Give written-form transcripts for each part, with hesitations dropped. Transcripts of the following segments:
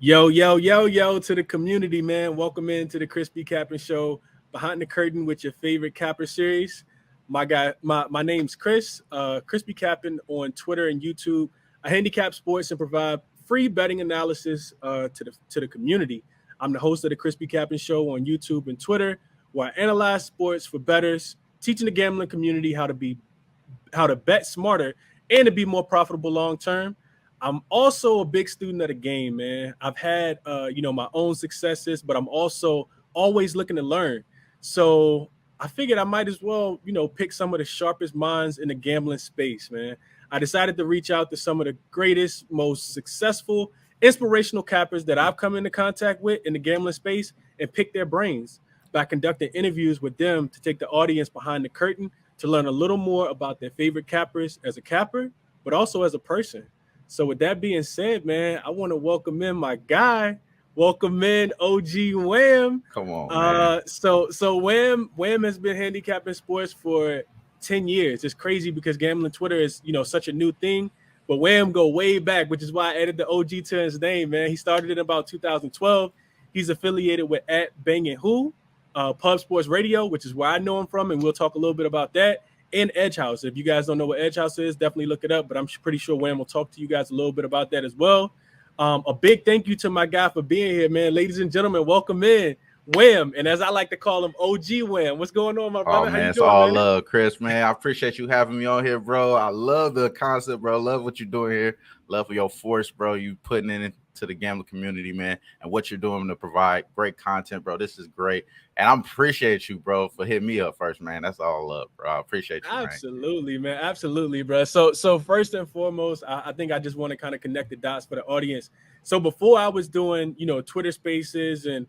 Yo to the community, man. Welcome into the Crispy Capping Show, behind the curtain with your favorite capper series. My name's Chris, Crispy Capping on Twitter and YouTube. I handicap sports and provide free betting analysis to the community. I'm the host of the Crispy Capping Show on YouTube and Twitter, where I analyze sports for bettors, teaching the gambling community how to bet smarter and to be more profitable long term. I'm also a big student of the game, man. I've had my own successes, but I'm also always looking to learn. So I figured I might as well, pick some of the sharpest minds in the gambling space, man. I decided to reach out to some of the greatest, most successful, inspirational cappers that I've come into contact with in the gambling space and pick their brains by conducting interviews with them to take the audience behind the curtain to learn a little more about their favorite cappers as a capper, but also as a person. So with that being said, man, I want to welcome in my guy. Welcome in OG Wham. Come on, man. So Wham has been handicapping sports for 10 years. It's crazy because gambling Twitter is, such a new thing. But Wham go way back, which is why I added the OG to his name, man. He started in about 2012. He's affiliated with @Bangin' Pub Sports Radio, which is where I know him from, and we'll talk a little bit about that. And Edge House. If you guys don't know what Edge House is, definitely look it up. But I'm pretty sure Wham will talk to you guys a little bit about that as well. A big thank you to my guy for being here, man. Ladies and gentlemen, welcome in Wham. And as I like to call him, OG Wham. What's going on, my brother? Oh, How man, you it's doing, all man? love, Chris, man. I appreciate you having me on here, bro. I love the concept, bro. Love what you're doing here. Love for your force, bro. You putting it into the gambling community, man, and what you're doing to provide great content, bro. This is great. And I appreciate you, bro, for hitting me up first, man. That's all love, bro. I appreciate you, man. Absolutely, man. Absolutely, bro. So first and foremost, I think I just want to kind of connect the dots for the audience. So before I was doing, Twitter Spaces and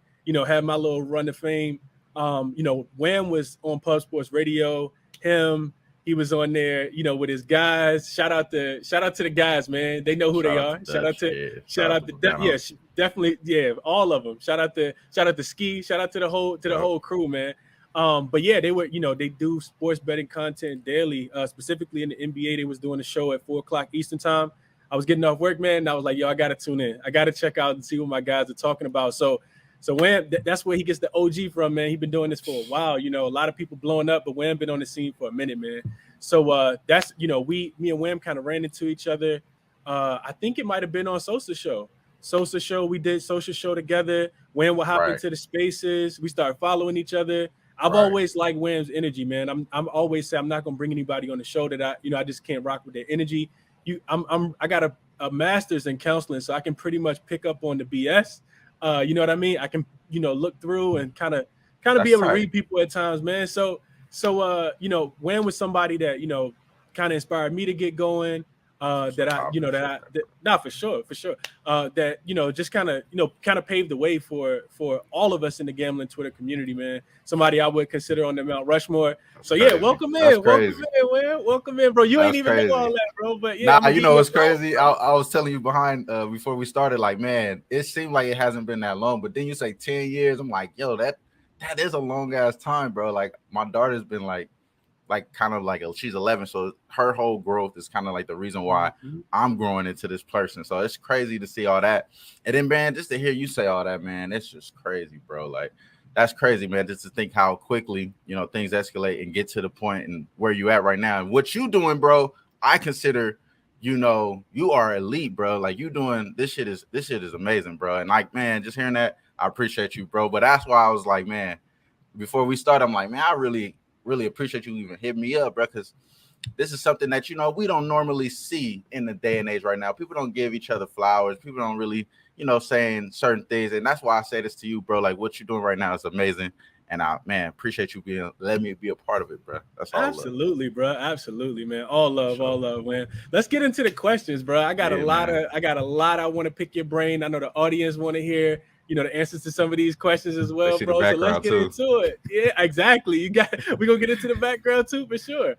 had my little run to fame, Wham was on Pub Sports Radio. He was on there, with his guys. Shout out to the guys, man. They know who Shout they out are. to Dutch, yeah. Shout out to Lugano. definitely, yeah, all of them. Shout out to Ski. Shout out to the whole crew, man. But yeah, they do sports betting content daily. Specifically in the NBA, they was doing a show at 4 o'clock Eastern time. I was getting off work, man, and I was like, yo, I gotta tune in. I gotta check out and see what my guys are talking about. So Wham, that's where he gets the OG from, man. He's been doing this for a while. A lot of people blowing up, but Wham been on the scene for a minute, man. So that's me and Wham kind of ran into each other. I think it might have been on Sosa show. We did Sosa show together. Wham would hop Right, into the spaces. We started following each other. I've right. always liked Wham's energy, man. I'm always say I'm not gonna bring anybody on the show that I just can't rock with their energy. I got a master's in counseling, so I can pretty much pick up on the BS. You know what I mean? I can look through and kind of be That's able to tight. read people at times, man. Wham was somebody that kind of inspired me to get going. That I I you know that appreciate I that. that, not for sure that just kind of paved the way for all of us in the gambling Twitter community, man. Somebody I would consider on the Mount Rushmore. That's So yeah, crazy. That's welcome crazy. in, man. Welcome in, bro. You ain't That's even know all crazy. that, bro. But yeah, Nah, I'm gonna you give know you a what's flowers, crazy? bro. I was telling you behind before we started, like, man, it seemed like it hasn't been that long. But then you say 10 years. I'm like, yo, that is a long ass time, bro. Like my daughter's been like kind of like she's 11, so her whole growth is kind of like the reason why Mhm. I'm growing into this person. So it's crazy to see all that, and then man, just to hear you say all that, man, it's just crazy, bro. Like that's crazy, man. Just to think how quickly things escalate and get to the point and where you at right now, and what you doing, bro. I consider you are elite, bro. Like you doing this shit is amazing, bro. And like, man, just hearing that, I appreciate you, bro. But that's why I was like, man, before we start, I'm like, man, I really appreciate you even hitting me up, bro, because this is something that we don't normally see in the day and age right now. People don't give each other flowers. People don't really, saying certain things, and that's why I say this to you, bro. Like what you're doing right now is amazing, and I, man, appreciate you being letting me be a part of it, bro. That's all love, Absolutely, bro. Absolutely, man. for sure. All love, man. Let's get into the questions, bro. Yeah, man. I got a lot. I want to pick your brain. I know the audience want to hear, the answers to some of these questions as They well, see the bro. So let's background get too. into it. Yeah, exactly. We're gonna get into the background too, for sure.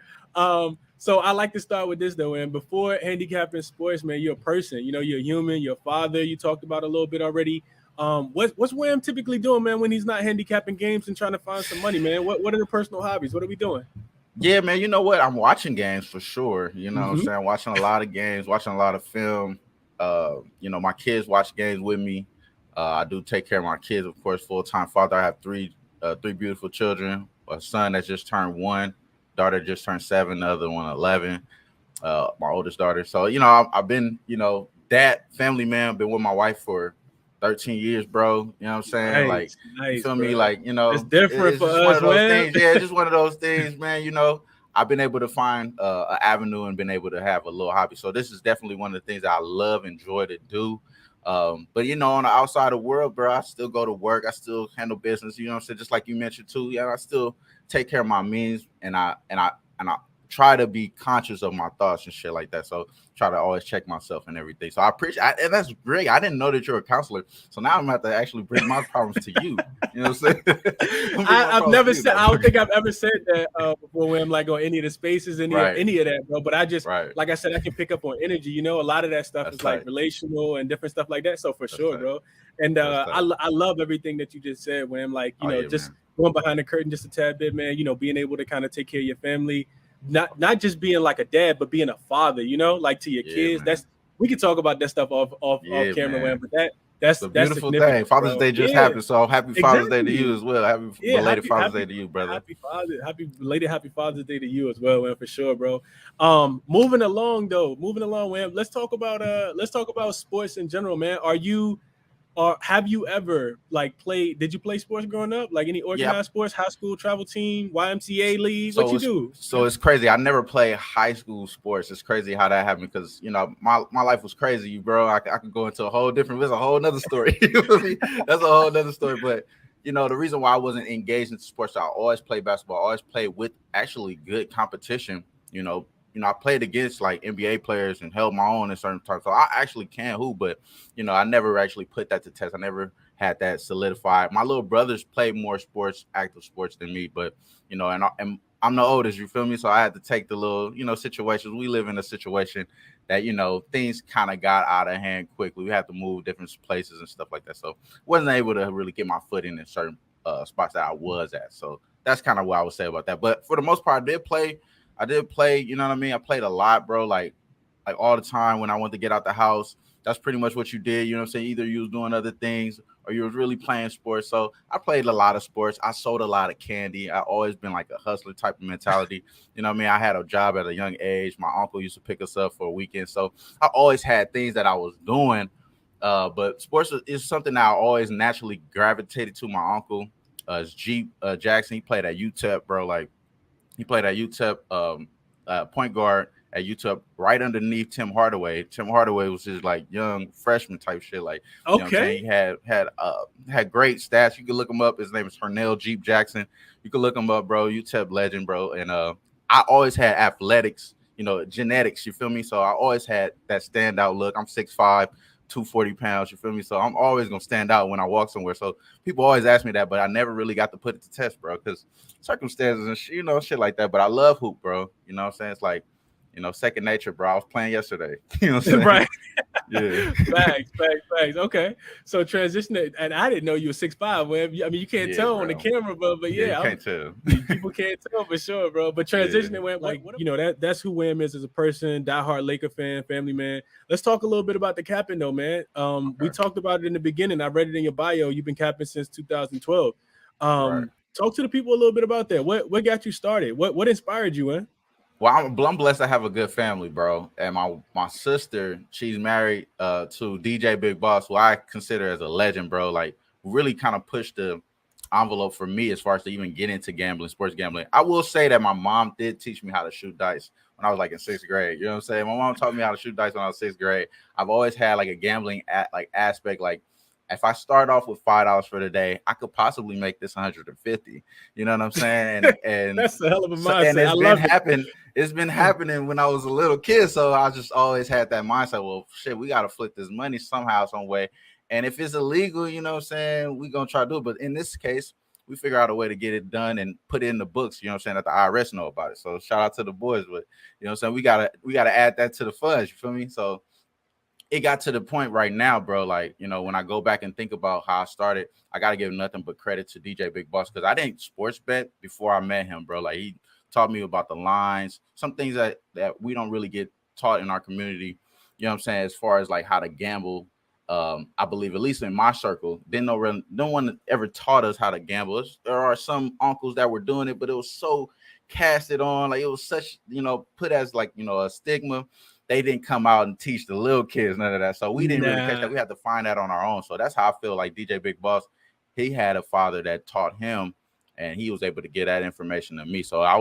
So I like to start with this though, and before handicapping sports, man, you're a person. You're a human. You're a father. You talked about a little bit already. What's Wham typically doing, man, when he's not handicapping games and trying to find some money, man? What are the personal hobbies? What are we doing? Yeah, man. You know what? I'm watching games for sure. You know what I'm Hmm. saying? Watching a lot of games, watching a lot of film. My kids watch games with me. I do take care of my kids, of course, full time father. I have three beautiful children. A son that just turned 1, daughter just turned 7, the other one 11. My oldest daughter. So I've been dad, family man. Been with my wife for 13 years, bro. You know what I'm saying? Like, Nice, you nice, feel me? bro. Like, It's different it's for just one us, of those man. things. Yeah, it's just one of those things, man. I've been able to find an avenue and been able to have a little hobby. So this is definitely one of the things that I love, enjoy to do. But on the outside of the world, bro, I still go to work. I still handle business. You know what I'm saying? Just like you mentioned too. Yeah, I still take care of my means, and I try to be conscious of my thoughts and shit like that. So try to always check myself and everything. So I appreciate, and that's great. I didn't know that you're a counselor, so now I'm gonna have to actually bring my problems to you. You know what I'm saying? I'm gonna bring my I've problems to never you. said. No, I don't think I've ever said that before when I'm like on any of the spaces, right, any of that, bro. But I just, right. like I said, I can pick up on energy. You know, a lot of that stuff That's is like tight. relational and different stuff like that. So for That's sure, tight. bro. And That's tight. I love everything that you just said. When I'm like, Oh yeah, just man. going behind the curtain just a tad bit, man. Being able to kind of take care of your family, not just being like a dad, but being a father. Like to your Yeah, kids. man. That's we can talk about that stuff off Yeah, camera, man. man. But It's a that's beautiful thing. significant, Father's bro. Day just Yeah, happened, so happy Father's Day to you exactly. as well. Happy Yeah, belated Father's Day to you, brother. happy belated happy Father's Day to you as well, man, for sure, bro. Moving along, man. Let's talk about sports in general, man. Are you or have you ever like played? Did you play sports growing up? Like any Yeah, organized sports, high school travel team, YMCA league? What so you it's do? so it's crazy. I never played high school sports. It's crazy how that happened because my life was crazy, bro. I could go into a whole different. It's a whole nother story. You feel me? That's a whole nother story. But the reason why I wasn't engaged in sports, I always played basketball. I always played with actually good competition. I played against like NBA players and held my own in certain times. So I actually can hoop, but I never actually put that to test. I never had that solidified. My little brothers played more sports, active sports than me, but and I'm the oldest, you feel me? So I had to take the little, situations. We live in a situation that, things kind of got out of hand quickly. We had to move different places and stuff like that. So wasn't able to really get my foot in certain spots that I was at. So that's kind of what I would say about that. But for the most part, I did play, you know what I mean? I played a lot, bro. Like all the time when I wanted to get out the house. That's pretty much what you did. You know what I'm saying? Either you was doing other things or you was really playing sports. So I played a lot of sports. I sold a lot of candy. I always been like a hustler type of mentality. You know what I mean? I had a job at a young age. My uncle used to pick us up for a weekend. So I always had things that I was doing. But sports is something that I always naturally gravitated to. My uncle, Jeep Jackson, he played at UTEP, bro. Like he played at UTEP, point guard at UTEP, right underneath Tim Hardaway. Tim Hardaway was just like young freshman type shit. Like, you know what I'm Okay. saying? He had great stats. You can look him up. His name is Hernell Jeep Jackson. You can look him up, bro. UTEP legend, bro. And I always had athletics, genetics. You feel me? So I always had that standout look. I'm 6'5", 240 pounds. You feel me? So I'm always gonna stand out when I walk somewhere. So people always ask me that, but I never really got to put it to test, bro, because circumstances and shit like that. But I love hoop, bro. You know what I'm saying? It's like, second nature, bro. I was playing yesterday. You know what I'm saying? Right. Yeah. Facts. Okay. So transition it, and I didn't know you were 6'5". Well, I mean, you can't Yeah, tell on the bro. camera, but Yeah, you yeah, can't tell. people can't tell for sure, bro. But Yeah. transitioning, Wham, like that's who Wham is as a person, diehard Laker fan, family man. Let's talk a little bit about the capping, though, man. We Okay. talked about it in the beginning. I read it in your bio. You've been capping since 2012. Right. Talk to the people a little bit about that. What got you started? What inspired you, man? Well, I'm blessed to have a good family, bro. And my sister, she's married to DJ Big Boss, who I consider as a legend, bro. Like really kind of pushed the envelope for me as far as to even get into gambling, sports gambling. I will say that my mom did teach me how to shoot dice when I was like in sixth grade. You know what I'm saying? My mom taught me how to shoot dice when I was sixth grade. I've always had like a gambling aspect, like if I start off with $5 for the day, I could possibly make this 150. You know what I'm saying? And That's a hell of a and mindset. I love it. it's been happening when I was a little kid. So I just always had that mindset. Well, shit, we gotta flip this money somehow, some way. And if it's illegal, you know what I'm saying, we gonna try to do it. But in this case, we figure out a way to get it done and put it in the books, you know what I'm saying, that the IRS know about it. So shout out to the boys, but you know what I'm saying, we gotta add that to the funds, you feel me? So it got to the point right now, bro. Like, when I go back and think about how I started, I gotta give nothing but credit to DJ Big Boss because I didn't sports bet before I met him, bro. Like he taught me about the lines, some things that we don't really get taught in our community. You know what I'm saying? As far as like how to gamble I believe, at least in my circle, didn't know, no one ever taught us how to gamble. There are some uncles that were doing it, but it was so casted on, like it was such, put as like, a stigma. They didn't come out and teach the little kids none of that. So we didn't really catch that. Nah. We had to find that on our own. So that's how I feel like DJ Big Boss, he had a father that taught him, and he was able to get that information to me. So I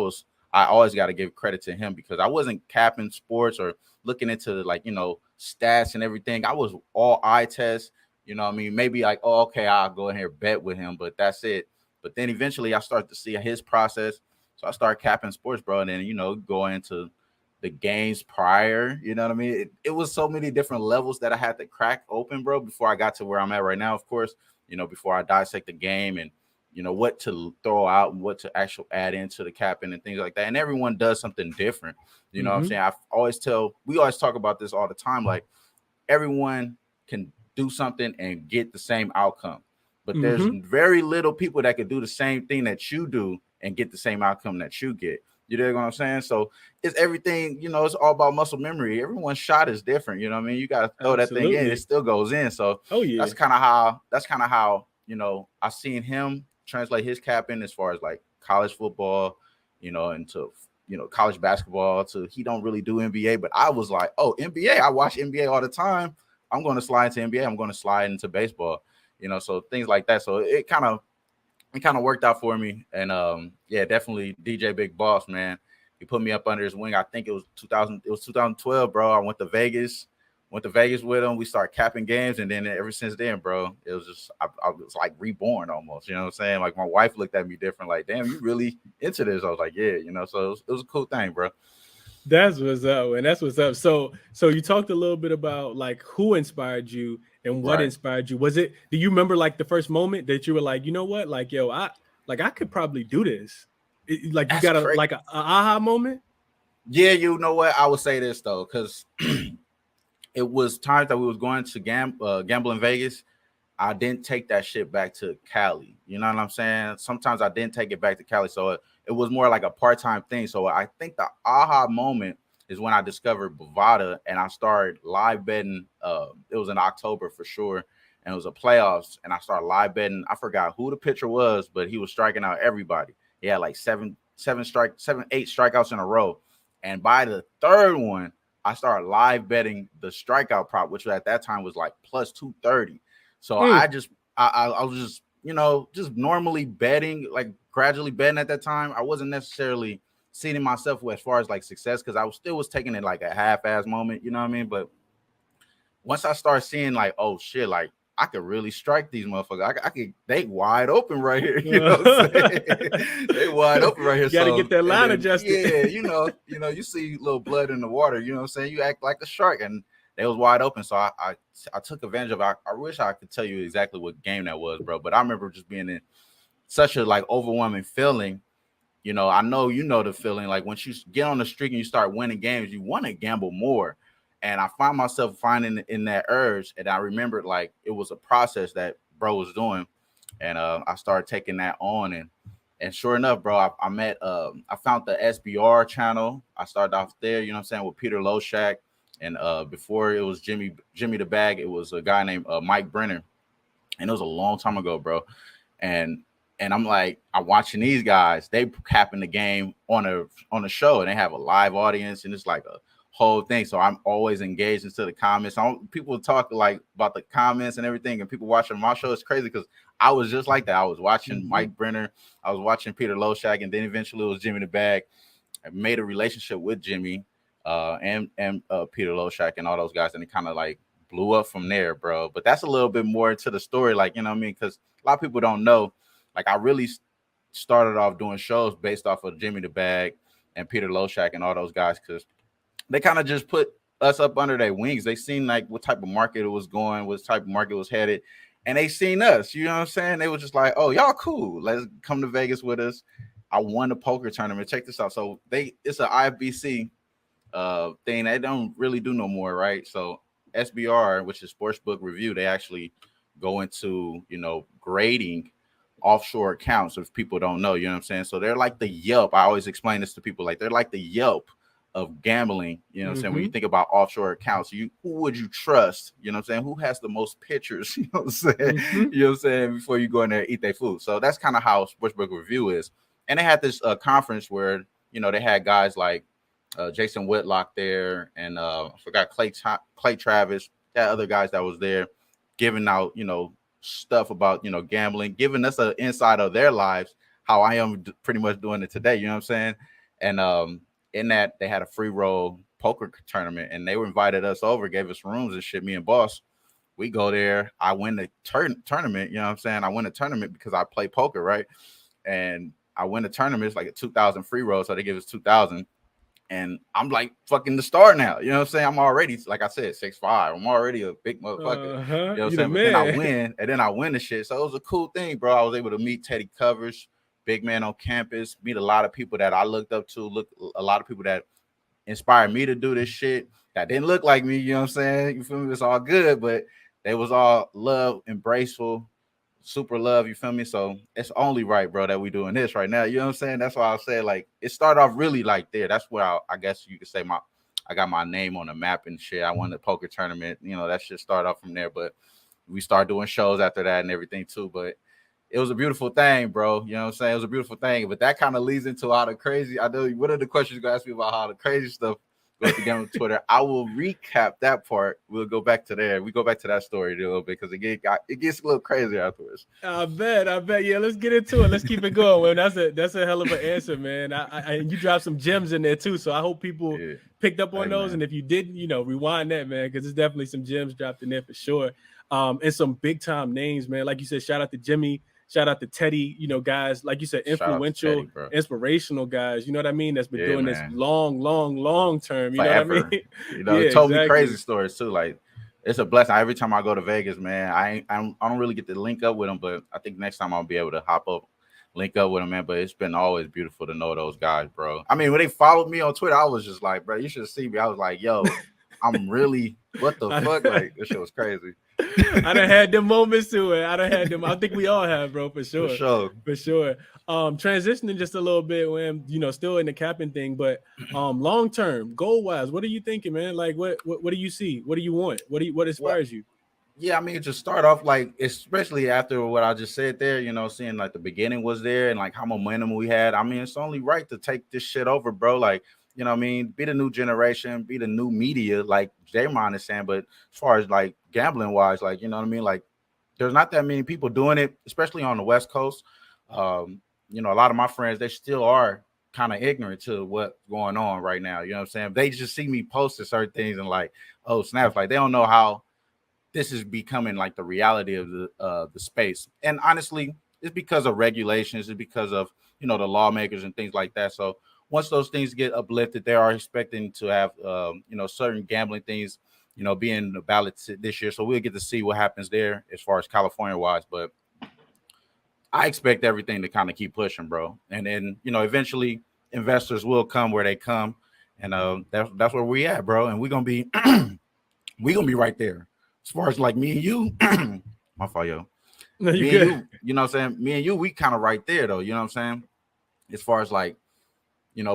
always got to give credit to him, because I wasn't capping sports or looking into like, stats and everything. I was all eye test, what I mean? Maybe like, oh, okay, I'll go in here bet with him, but that's it. But then eventually I start to see his process. So I start capping sports, bro. And then, go into the games prior, you know what I mean? It was so many different levels that I had to crack open, bro, before I got to where I'm at right now, of course, before I dissect the game and, what to throw out and what to actually add into the capping and things like that. And everyone does something different. You know what I'm Mm-hmm. saying? We always talk about this all the time. Like, everyone can do something and get the same outcome, but there's Mm-hmm. very little people that can do the same thing that you do and get the same outcome that you get. You know what I'm saying? So it's everything, it's all about muscle memory. Everyone's shot is different. You know what I mean? You got to throw that thing in, it Absolutely. still goes in. So Oh yeah. that's kind of how, I seen him translate his cap in, as far as like college football, into college basketball, to he don't really do NBA. But I was like, oh, NBA, I watch NBA all the time. I'm going to slide into NBA. I'm going to slide into baseball, so things like that. So it kind of worked out for me. And yeah, definitely DJ Big Boss, man. He put me up under his wing. I think it was 2012, bro. I went to Vegas with him. We started capping games, and then ever since then, bro, it was just I was like reborn almost. You know what I'm saying? Like, my wife looked at me different, like, damn, you really into this? I was like, yeah, so it was a cool thing, bro. That's what's up, and that's what's up. So you talked a little bit about like who inspired you and what Right. inspired you. Was it? Do you remember like the first moment that you were like, you know what, like yo, I could probably do this. Like you That's got a crazy. like a aha moment. Yeah, you know what? I would say this though, because it was times that we was going to gamble in Vegas. I didn't take that shit back to Cali. You know what I'm saying? Sometimes I didn't take it back to Cali. So it was more like a part-time thing. So I think the aha moment is when I discovered Bovada and I started live betting. It was in October for sure. And it was a playoffs. And I started live betting. I forgot who the pitcher was, but he was striking out everybody. He had like eight strikeouts in a row. And by the third one, I started live betting the strikeout prop, which at that time was like plus 230. So Mm. I was just, just normally betting, like gradually betting at that time. I wasn't necessarily seeing myself as far as like success, because I was taking it like a half-ass moment, you know what I mean? But once I start seeing like, oh shit, like I could really strike these motherfuckers. They wide open right here. You know what I'm saying? They wide open right here. Got to get So, that and line then adjusted. yeah, you see little blood in the water. You know what I'm saying? You act like a shark, and they was wide open. So I took advantage of it. I wish I could tell you exactly what game that was, bro. But I remember just being in such a like overwhelming feeling. I know the feeling, like once you get on the streak and you start winning games, you want to gamble more. And I find myself finding in that urge. And I remembered like it was a process that bro was doing. And I started taking that on. And sure enough, bro, I found the SBR channel. I started off there, you know what I'm saying, with Peter Loshak. And before it was Jimmy the Bag, it was a guy named Mike Brenner. And it was a long time ago, bro. And I'm like, I'm watching these guys. They capping the game on a show, and they have a live audience, and it's like a whole thing. So I'm always engaged into the comments. People talk like about the comments and everything, and people watching my show. It's crazy because I was just like that. I was watching Mhm. Mike Brenner, I was watching Peter Loshak, and then eventually it was Jimmy the Bag. I made a relationship with Jimmy, and Peter Loshak and all those guys, and it kind of like blew up from there, bro. But that's a little bit more into the story, like, you know what I mean? Because a lot of people don't know. Like, I really started off doing shows based off of Jimmy the Bag and Peter Loshak and all those guys, because they kind of just put us up under their wings. They seen like what type of market it was going, what type of market was headed, and they seen us. You know what I'm saying? They was just like, "Oh, y'all cool. Let's come to Vegas with us." I won the poker tournament. Check this out. So it's an IFBC thing they don't really do no more, right? So SBR, which is Sportsbook Review, they actually go into grading offshore accounts. If people don't know, you know what I'm saying. So they're like the Yelp. I always explain this to people, like they're like the Yelp of gambling. You know what I'm saying? When you Mm-hmm. think about offshore accounts, who would you trust? You know what I'm saying? Who has the most pictures? You know what I'm saying? Mm-hmm. You know what I'm saying? Before you go in there and eat their food. So that's kind of how Sportsbook Review is. And they had this conference where they had guys like Jason Whitlock there, and I forgot Clay Travis, that other guys that was there, giving out stuff about gambling, giving us an insight of their lives, how I am pretty much doing it today. You know what I'm saying? And in that they had a free roll poker tournament, and they were invited us over, gave us rooms and shit. Me and boss, we go there. I win the tournament. You know what I'm saying? I win a tournament because I play poker, right? And I win the tournament. It's like a 2,000 free roll, so they give us 2,000. And I'm like fucking the star now. You know what I'm saying? I'm already, like I said, 6'5". I'm already a big motherfucker. Uh-huh. You know what I'm You the saying? But then I man. win, and then I win the shit. So it was a cool thing, bro. I was able to meet Teddy Covers, big man on campus, meet a lot of people that I looked up to, a lot of people that inspired me to do this shit that didn't look like me. You know what I'm saying? You feel me? It's all good, but they was all love, embraceful, super love. You feel me? So it's only right, bro, that we doing this right now. You know what I'm saying? That's why I said like it started off really like there. That's where I guess you could say I got my name on the map and shit. I won the poker tournament. That shit started off from there. But we started doing shows after that and everything too. But it was a beautiful thing, bro. You know what I'm saying? It was a beautiful thing. But that kind of leads into how the crazy. I know one of the questions you're gonna ask me about how the crazy stuff goes together on Twitter. I will recap that part. We'll go back to there. We go back to that story a little bit because it gets a little crazy afterwards. I bet. Yeah, let's get into it. Let's keep it going. Well, that's a hell of an answer, man. And you dropped some gems in there too. So I hope people Yeah. picked up on Hey, those. man. And if you didn't, rewind that, man, because there's definitely some gems dropped in there for sure. And some big time names, man. Like you said, shout out to Jimmy, shout out to Teddy, guys, like you said, Shout out to Teddy, influential, bro. inspirational guys, you know what I mean? That's been Yeah, doing this man. long term, you know what I mean? Forever. Yeah, It told me crazy exactly. stories too. Like it's a blessing. Every time I go to Vegas, man, I don't really get to link up with them, but I think next time I'll be able to hop up, link up with them, man. But it's been always beautiful to know those guys, bro. I mean, when they followed me on Twitter, I was just like, bro, you should see me. I was like, yo, I'm really what the fuck? I, Like this shit was crazy. I done had them moments too. I done had them. I think we all have, bro, for For sure. sure. For sure. Transitioning just a little bit when, still in the capping thing, but long term, goal wise, what are you thinking, man? Like what do you see? What do you want? What Well, inspires you? yeah, I mean, to start off, like, especially after what I just said there, seeing like the beginning was there and like how momentum we had. I mean, it's only right to take this shit over, bro. Like, what I mean? Be the new generation, be the new media, like Jamon is saying. But as far as like gambling wise, like, what I mean? Like, there's not that many people doing it, especially on the West Coast. A lot of my friends, they still are kind of ignorant to what's going on right now. You know what I'm saying? They just see me posting certain things and like, oh, snaps. Like, they don't know how this is becoming like the reality of the space. And honestly, it's because of regulations. It's because of the lawmakers and things like that. So once those things get uplifted, they are expecting to have certain gambling things being the ballot this year. So we'll get to see what happens there as far as California wise. But I expect everything to kind of keep pushing, bro. And then eventually investors will come where they come, and that's where we at, bro. And we're gonna be right there. As far as like me and you, my fault, yo. No, you Me and good. you, you know what I'm saying? Me and you, we kind of right there though, you know what I'm saying? As far as like,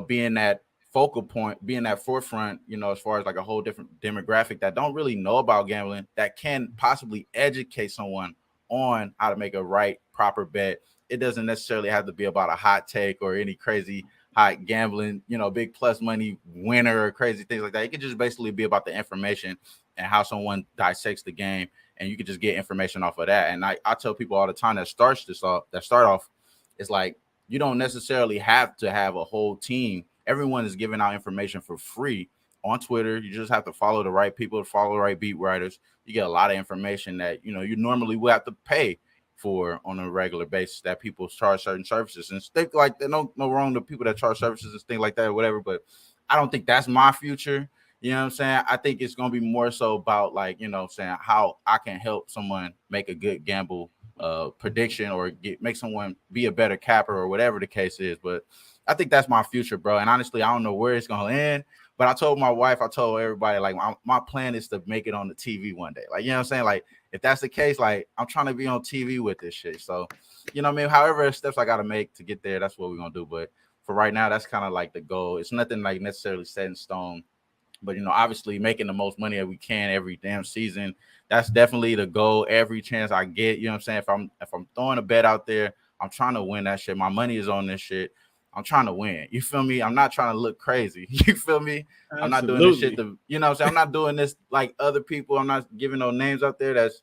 being that focal point, being that forefront, as far as like a whole different demographic that don't really know about gambling, that can possibly educate someone on how to make a right, proper bet. It doesn't necessarily have to be about a hot take or any crazy hot gambling, big plus money winner or crazy things like that. It could just basically be about the information and how someone dissects the game, and you can just get information off of that. And I tell people all the time that start off, it's like you don't necessarily have to have a whole team. Everyone is giving out information for free on Twitter. You just have to follow the right people, follow the right beat writers. You get a lot of information that you normally would have to pay for on a regular basis, that people charge certain services and think like that. No wrong to people that charge services and things like that or whatever, but I don't think that's my future. You know what I'm saying? I think it's gonna be more so about like, saying how I can help someone make a good gamble prediction or make someone be a better capper or whatever the case is. But I think that's my future, bro. And honestly, I don't know where it's gonna end. But I told my wife, I told everybody, like my plan is to make it on the TV one day. Like, you know what I'm saying? Like, if that's the case, like I'm trying to be on TV with this shit. So, what I mean? However steps I gotta make to get there, that's what we're gonna do. But for right now, that's kind of like the goal. It's nothing like necessarily set in stone, but obviously making the most money that we can every damn season. That's definitely the goal. Every chance I get, what I'm saying. If I'm throwing a bet out there, I'm trying to win that shit. My money is on this shit. I'm trying to win. You feel me? I'm not trying to look crazy. You feel me? I'm not doing this shit Absolutely. to, what I'm saying. I'm not doing this like other people. I'm not giving no names out there that's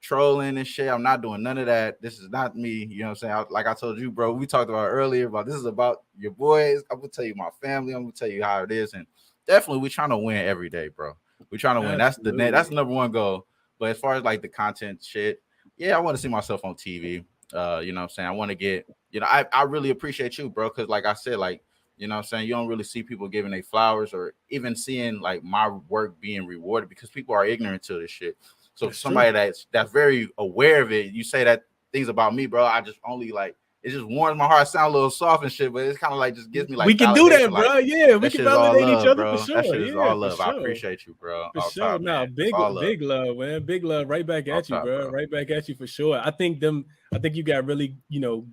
trolling and shit. I'm not doing none of that. This is not me. You know what I'm saying? Like I told you, bro, we talked about earlier about this is about your boys. I'm gonna tell you my family. I'm gonna tell you how it is. And definitely we trying to win every day, bro. We trying to win. That's the number one goal. But as far as like the content shit, yeah, I want to see myself on TV. You know what I'm saying? I want to get, I really appreciate you, bro, because like I said, like, you know what I'm saying, you don't really see people giving their flowers or even seeing like my work being rewarded because people are ignorant to this shit. So for That's true. somebody that's very aware of it, you say that things about me, bro. I just only like it just warms my heart. I sound a little soft and shit, but it's kind of like just gives me We like can do validation. that, Like bro. Yeah, we that can shit is all validate each love, other for bro. That sure. shit is Yeah, all for love. I sure. appreciate you, bro. For All sure. top, Now, man. It's all love. big love, man. Big love right back All at you, top, bro. bro. Right back at you for sure. I think you got really,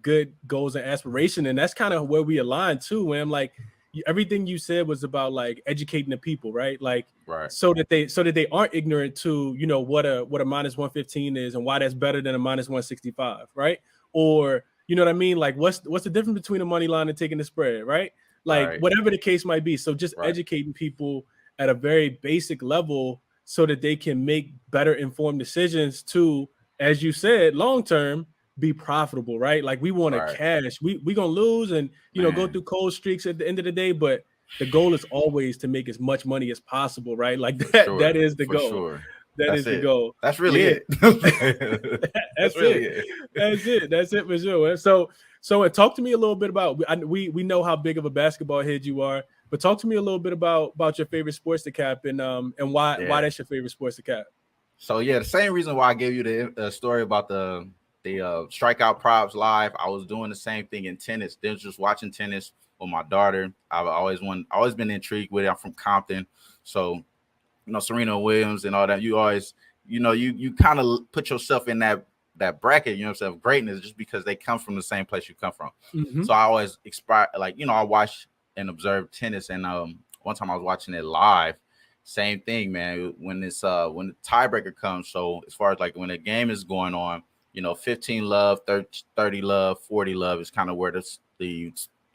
good goals and aspiration. And that's kind of where we align too, man. Like everything you said was about like educating the people, right? Like Right, so that they aren't ignorant to, what a minus 115 is and why that's better than a minus 165, right? Or you know what I mean? Like what's the difference between a money line and taking the spread, right? Like right, whatever the case might be. So just right, educating people at a very basic level so that they can make better informed decisions to, as you said, long term be profitable, right? Like we want to right, cash. We gonna lose and go man. through cold streaks at the end of the day, but the goal is always to make as much money as possible, right? Like For that sure, is the for goal. sure. That That's is the it. goal. That's really Yeah. it. That's That's really it. it. That's it. That's it for sure. And so talk to me a little bit about we know how big of a basketball head you are, but talk to me a little bit about your favorite sports to cap and why Yeah. that's your favorite sports to cap. So yeah, the same reason why I gave you the story about the strikeout props live. I was doing the same thing in tennis. Then just watching tennis with my daughter. Always been intrigued with it. I'm from Compton, so Serena Williams and all that. You always you kind of put yourself in that bracket. You know what I'm saying, of greatness just because they come from the same place you come from. Mm-hmm. So I always expire like I watch and observe tennis, and one time I was watching it live. Same thing, man. When the tiebreaker comes, so as far as like when the game is going on, 15 love, 30 love, 40 love is kind of where the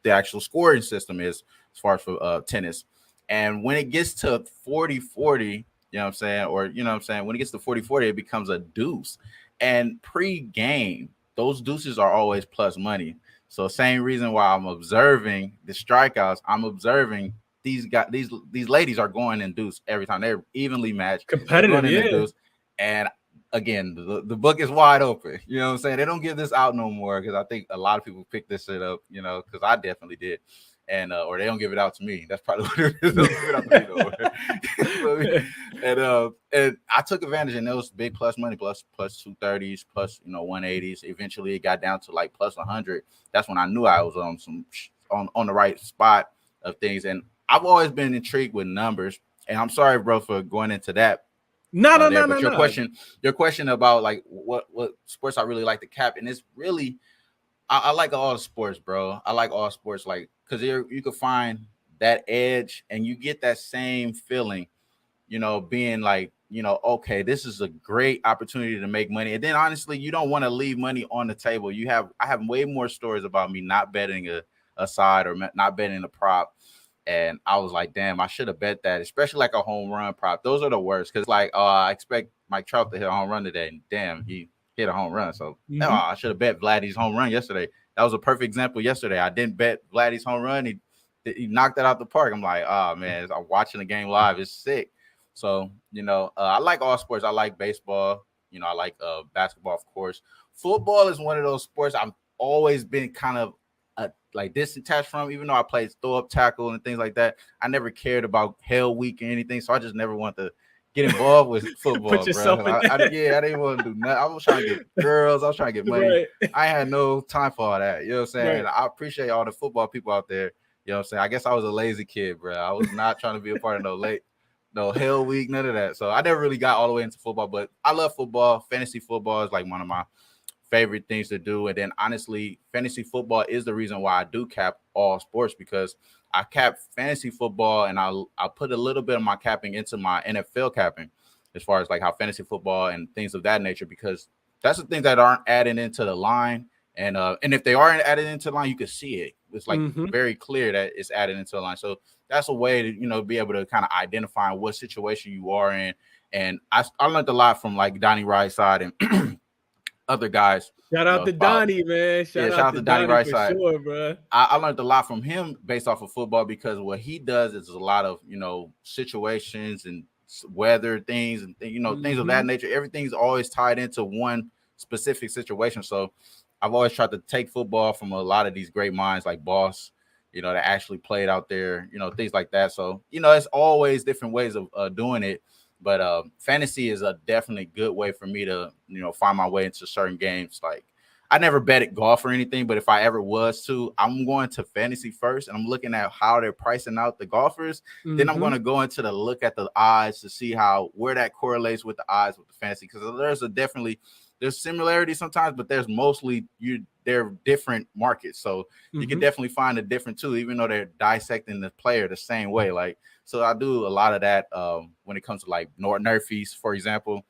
actual scoring system is as far as for tennis. And when it gets to 40-40, you know what I'm saying, or you know what I'm saying, when it gets to 40-40, it becomes a deuce. And pre-game, those deuces are always plus money. So same reason why I'm observing the strikeouts, I'm observing these guys, these ladies are going in deuce every time. They're evenly matched. They're Competitive, going in the yeah. deuce. And again, the book is wide open. You know what I'm saying? They don't give this out no more because I think a lot of people pick this shit up, because I definitely did. And or they don't give it out to me. That's probably what it is. They don't give it out to me no more. And I took advantage, and it was big plus money, plus 230s, plus 180s. Eventually, it got down to like plus 100. That's when I knew I was on on the right spot of things. And I've always been intrigued with numbers. And I'm sorry, bro, for going into that No, no, there. no, But no, your no. question about like what sports I really like to cap, and it's really I like all sports, bro. I like all sports, like because you could find that edge, and you get that same feeling, being like, okay, this is a great opportunity to make money. And then honestly, you don't want to leave money on the table. I have way more stories about me not betting a side or not betting a prop. And I was like, damn, I should have bet that, especially like a home run prop. Those are the worst because, like, I expect Mike Trout to hit a home run today. And damn, he hit a home run. So, Mm-hmm. I should have bet Vladdy's home run yesterday. That was a perfect example yesterday. I didn't bet Vladdy's home run. He knocked that out the park. I'm like, oh, man, I'm watching the game live. It's sick. So, I like all sports. I like baseball. I like basketball, of course. Football is one of those sports I've always been kind of like disattached from, even though I played throw up tackle and things like that. I never cared about Hell Week or anything, so I just never wanted to get involved with Put football, bro. yourself in I there. didn't want to do nothing. I was trying to get girls. I was trying to get money. Right. I had no time for all that. You know what I'm saying? Right. And I appreciate all the football people out there. You know what I'm saying? I guess I was a lazy kid, bro. I was not trying to be a part of no Hell Week, none of that. So I never really got all the way into football, but I love football. Fantasy football is like one of my favorite things to do. And then honestly, fantasy football is the reason why I do cap all sports, because I cap fantasy football and I put a little bit of my capping into my NFL capping, as far as like how fantasy football and things of that nature, because that's the things that aren't added into the line. And if they aren't added into the line, you can see it. It's like Mm-hmm. very clear that it's added into the line. So that's a way to, be able to kind of identify what situation you are in. And I learned a lot from like Donnie Wright's side and other guys, Shout out to about, Donnie, man. yeah, Shout shout out out to to Donnie Donnie Wright's for side. sure, bro. I learned a lot from him based off of football, because what he does is a lot of, situations and weather things and, things of Mm-hmm. that nature. Everything's always tied into one specific situation. So I've always tried to take football from a lot of these great minds like Boss, that actually played out there, things like that. So, it's always different ways of doing it. But fantasy is a definitely good way for me to, find my way into certain games. Like, I never bet at golf or anything, but if I ever was to, I'm going to fantasy first and I'm looking at how they're pricing out the golfers. Then I'm Mm-hmm. going to go into the look at the odds to see where that correlates with the odds with the fantasy, because there's similarities sometimes, but there's mostly they're different markets. So you can Mm-hmm. definitely find a different too, even though they're dissecting the player the same way. Like, so I do a lot of that when it comes to like Nerfies, for example.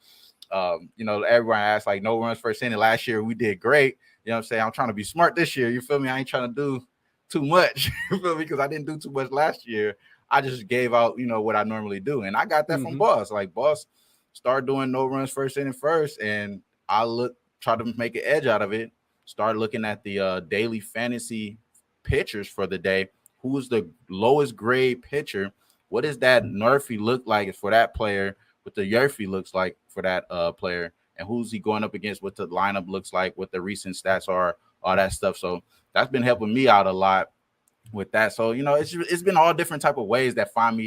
Everyone asks like no runs first inning. Last year we did great. You know what I'm saying? I'm trying to be smart this year. You feel me? I ain't trying to do too much. You feel me? Because I didn't do too much last year. I just gave out, what I normally do. And I got that from Mm-hmm. Boss. Like Boss started doing no runs first inning first. And try to make an edge out of it. Start looking at the daily fantasy pitchers for the day. Who's the lowest grade pitcher? What does that Nerfy look like for that player? What the Yerfy looks like for that player, and who's he going up against, what the lineup looks like, what the recent stats are, all that stuff. So that's been helping me out a lot with that. So it's been all different type of ways that find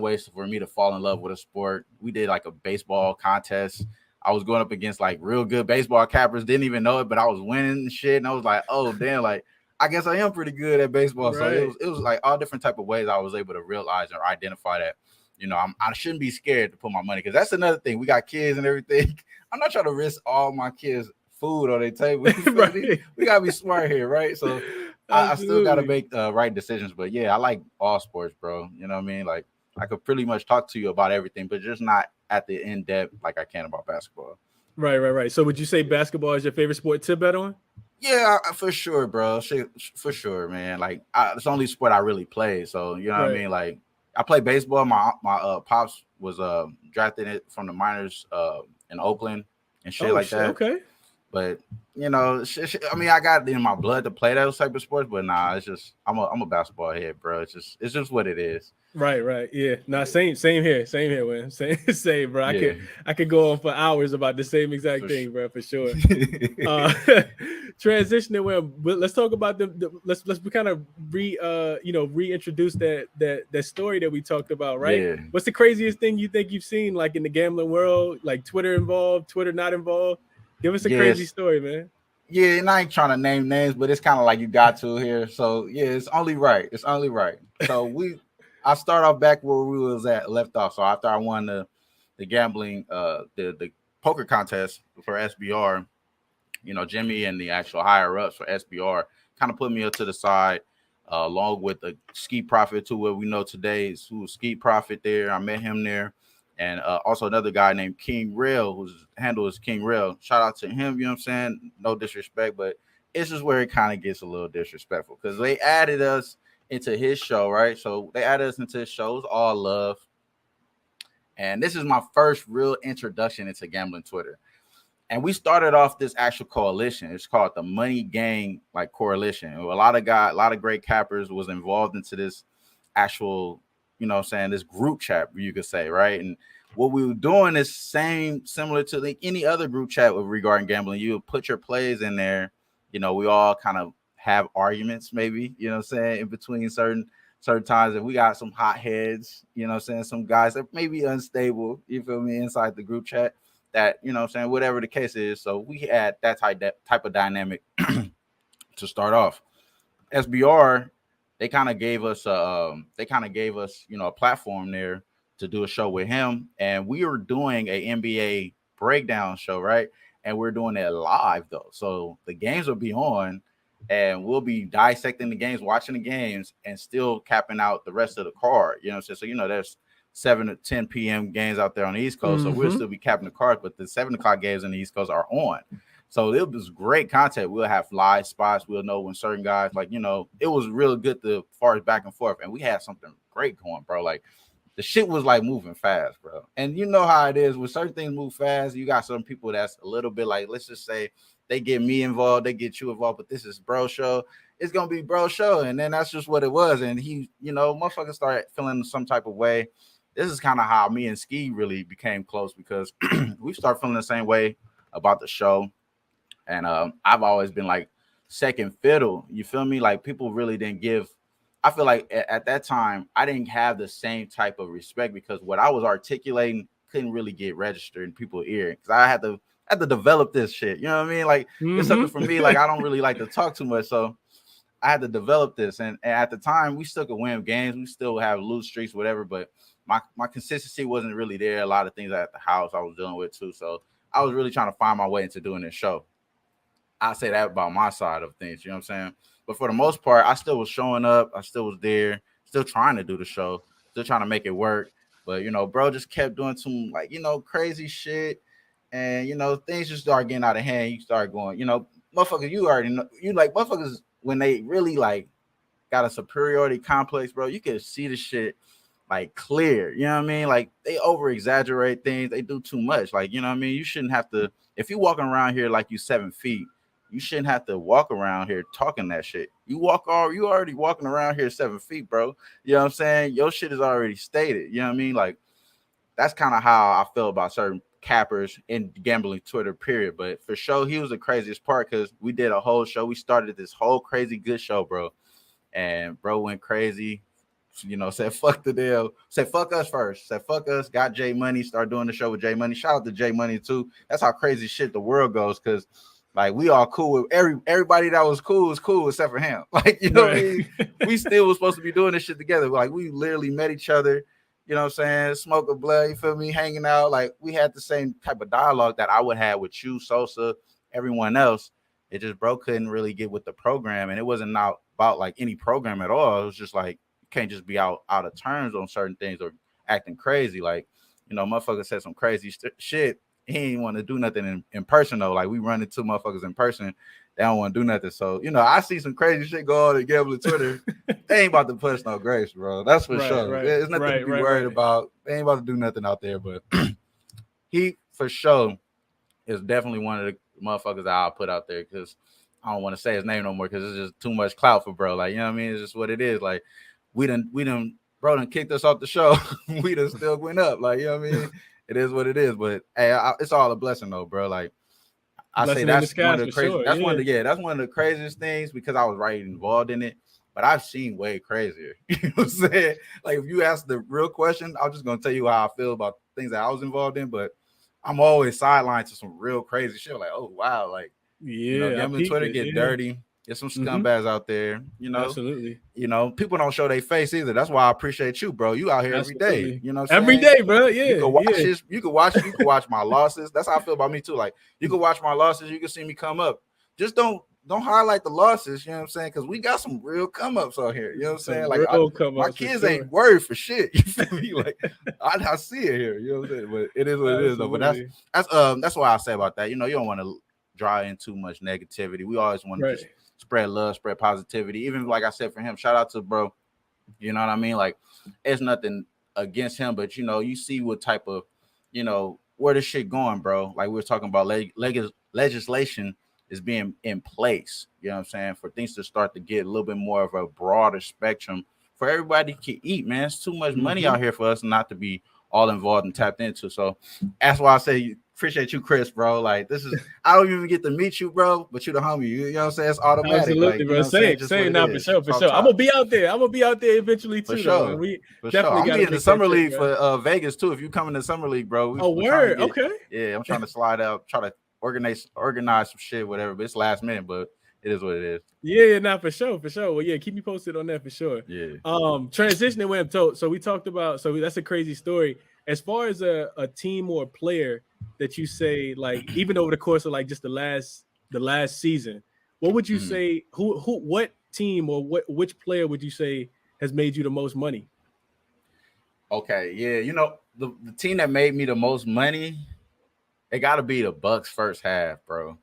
ways for me to fall in love with a sport. We did like a baseball contest. I was going up against like real good baseball cappers, didn't even know it, but I was winning and shit, and I was like, oh damn, like I guess I am pretty good at baseball. So it Right. was like all different type of ways I was able to realize or identify that I shouldn't be scared to put my money, because that's another thing. We got kids and everything. I'm not trying to risk all my kids' food on their table. You feel me? Right. We gotta be smart here, right? So I still gotta Absolutely. make right decisions. But yeah, I like all sports, bro. You know what I mean? Like I could pretty much talk to you about everything, but just not at the in depth like I can about basketball. Right, right, right. So would you say basketball is your favorite sport to bet on? Yeah, for sure, bro. For sure, man. Like, it's the only sport I really play. So you know what I Right. mean. Like, I play baseball. My pops was drafted it from the minors in Oakland and shit Oh like shit. that. Okay. But I mean, I got it in my blood to play those type of sports. But nah, it's just I'm a basketball head, bro. It's just what it is. Right, right. Yeah. Not same here. Same here, man. Same, bro. Yeah, I could go on for hours about the same exact for thing, sure. bro, for sure. Uh transitioning where let's talk about let's kind of reintroduce that story that we talked about, right? Yeah. What's the craziest thing you think you've seen like in the gambling world, like Twitter involved, Twitter not involved? Give us a crazy Yes. story, man. Yeah, and I ain't trying to name names, but it's kind of like you got to here. So yeah, it's only right. It's only right. So I start off back where we was at left off. So after I won the gambling, the poker contest for SBR, Jimmy and the actual higher ups for SBR kind of put me up to the side, along with the Ski Profit, to what we know today is who was Ski Profit there. I met him there. And also another guy named King Rail, whose handle is King Rail. Shout out to him, you know what I'm saying? No disrespect, but it's just where it kind of gets a little disrespectful, because they added us into his show, right? So they added us into his shows, all love. And this is my first real introduction into gambling Twitter. And we started off this actual coalition. It's called the Money Gang like coalition. A a lot of great cappers was involved into this actual, what I'm saying, this group chat, you could say, right? And what we were doing is similar to like any other group chat with regarding gambling. You would put your plays in there. We all kind of have arguments, maybe, in between certain times. And we got some hot heads, some guys that may be unstable, you feel me, inside the group chat, that whatever the case is. So we had that type of dynamic to start off. SBR, they kind of gave us a platform there to do a show with him, and we were doing a NBA breakdown show, right? and we're doing it live though. So the games will be on, and we'll be dissecting the games, watching the games, and still capping out the rest of the card. You know what I'm saying? So there's 7 to 10 p.m. games out there on the East Coast, so we'll Mm-hmm. still be capping the cards, but the 7 o'clock games on the East Coast are on. So it was great content. We'll have live spots. We'll know when certain guys, like, it was really good to far as back and forth. And we had something great going, bro. Like, the shit was like moving fast, bro. And you know how it is when certain things move fast. You got some people that's a little bit like, let's just say they get me involved, they get you involved, but this is bro show. It's gonna be bro show. And then that's just what it was. And motherfuckers started feeling some type of way. This is kind of how me and Ski really became close because we started feeling the same way about the show. And I've always been like second fiddle. You feel me? Like people really didn't give. I feel like at that time I didn't have the same type of respect because what I was articulating couldn't really get registered in people's ear because I had to develop this shit. You know what I mean? Like it's something for me. Like I don't really like to talk too much, so I had to develop this. And at the time, we still could win games. We still have lose streaks, whatever. But my consistency wasn't really there. A lot of things at the house I was dealing with too. So I was really trying to find my way into doing this show. I say that about my side of things, you know what I'm saying? But for the most part, I still was showing up. I still was there, still trying to do the show, still trying to make it work. But, bro just kept doing some, like, crazy shit. And, things just start getting out of hand. You start going, motherfuckers, you already know. You like motherfuckers, when they really, like, got a superiority complex, bro, you can see the shit like clear. You know what I mean? Like they over exaggerate things. They do too much. Like, you know what I mean? You shouldn't have to, if you walking around here like you 7 feet, you shouldn't have to walk around here talking that shit. You already walking around here 7 feet, bro. You know what I'm saying? Your shit is already stated. You know what I mean? Like that's kind of how I feel about certain cappers in gambling Twitter, period. But for sure, he was the craziest part because we did a whole show. We started this whole crazy good show, bro. And bro went crazy. Said fuck the deal. Said fuck us first. Said fuck us. Got J Money. Started doing the show with J Money. Shout out to J Money too. That's how crazy shit the world goes. Cause like we all cool with everybody that was cool except for him. Like what I mean. We still was supposed to be doing this shit together. Like we literally met each other. You know what I'm saying? Smoke a blood. You feel me? Hanging out. Like we had the same type of dialogue that I would have with you, Sosa, everyone else. It just bro couldn't really get with the program, and it wasn't about like any program at all. It was just like you can't just be out of terms on certain things or acting crazy. Like motherfucker said some crazy shit. He ain't want to do nothing in person though. Like we run into motherfuckers in person, they don't want to do nothing. So I see some crazy shit go on at Gambling Twitter. They ain't about to put us no grace, bro. That's for sure. There's nothing to be worried about. They ain't about to do nothing out there, but he for sure is definitely one of the motherfuckers that I'll put out there because I don't want to say his name no more because it's just too much clout for bro. Like, you know what I mean? It's just what it is. Like, we done, bro done kicked us off the show. We done still went up. Like, you know what I mean? It is what it is. But hey, it's all a blessing though, bro. Like, I say that's one of the crazy. Sure, that's one of the craziest things because I was right involved in it. But I've seen way crazier. You know what I'm saying? Like, if you ask the real question, I'm just gonna tell you how I feel about things that I was involved in. But I'm always sidelined to some real crazy shit. Like, oh wow, like gambling Twitter get dirty. There's some scumbags out there. Absolutely. People don't show their face either. That's why I appreciate you, bro. You out here every day. You know what I'm saying? Every day, bro. Yeah. You can watch this. You can watch my losses. That's how I feel about me too. Like you can watch my losses. You can see me come up. Just don't highlight the losses. You know what I'm saying? Because we got some real come ups out here. You know what I'm saying? Like my kids ain't worried for shit. You feel me? Like I see it here. You know what I'm saying? But it is what it is though. But that's what I say about that. You don't want to draw in too much negativity. We always want to just spread love, spread positivity. Even like I said for him, shout out to bro. You know what I mean? Like it's nothing against him, but you see what type of, where this shit going, bro. Like we were talking about legislation is being in place. You know what I'm saying? For things to start to get a little bit more of a broader spectrum for everybody to eat, man. It's too much money out here for us not to be all involved and tapped into. So that's why I say appreciate you, Chris, bro. Like this is I don't even get to meet you, bro, but you the homie. You know what I'm saying? It's automatic. Absolutely, like, bro. Say now for sure. I'm gonna be out there. I'm gonna be out there eventually too. For sure. Though. We for definitely sure. I'm in the summer league for Vegas too. If you come in the summer league, bro. Word. Okay. Yeah, I'm trying to slide out, try to organize some shit, whatever. But it's last minute, but it is what it is. Yeah, not for sure. Well, yeah, keep me posted on that for sure. Yeah. Transitioning with him. So we talked about. So that's a crazy story. as far as a team or a player that you say, like, even over the course of like just the last season, what would you Mhm. say? What team or which player would you say has made you the most money? Okay, yeah, the team that made me the most money, it got to be the Bucks first half, bro.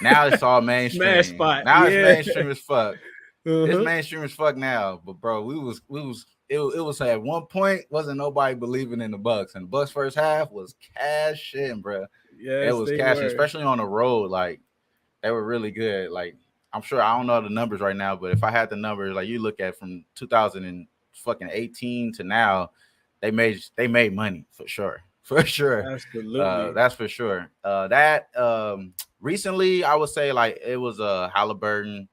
Now it's all Smash mainstream. spot, Now it's yeah. mainstream as fuck. It's Uh-huh. mainstream as fuck now. But bro, it was at one point wasn't nobody believing in the Bucks, and the Bucks first half was cash in, bro. It Yes, was they cash in, were. especially on the road. Like they were really good. Like I'm sure I don't know the numbers right now, but if I had the numbers, like you look at from 2018 to now, they made money for sure, for sure. Absolutely. That's for sure. That recently, I would say like it was Halliburton.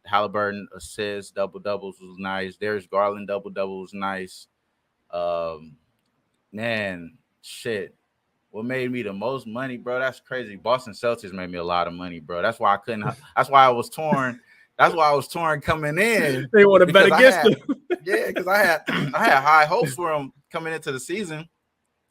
Halliburton assists, double doubles was nice. Darius Garland double double was nice. Um, man, shit. What made me the most money, bro? That's crazy. Boston Celtics made me a lot of money, bro. That's why I couldn't. That's why I was torn. That's why I was torn coming in They want to bet because I against had, them. yeah, because I had, I had high hopes for them coming into the season,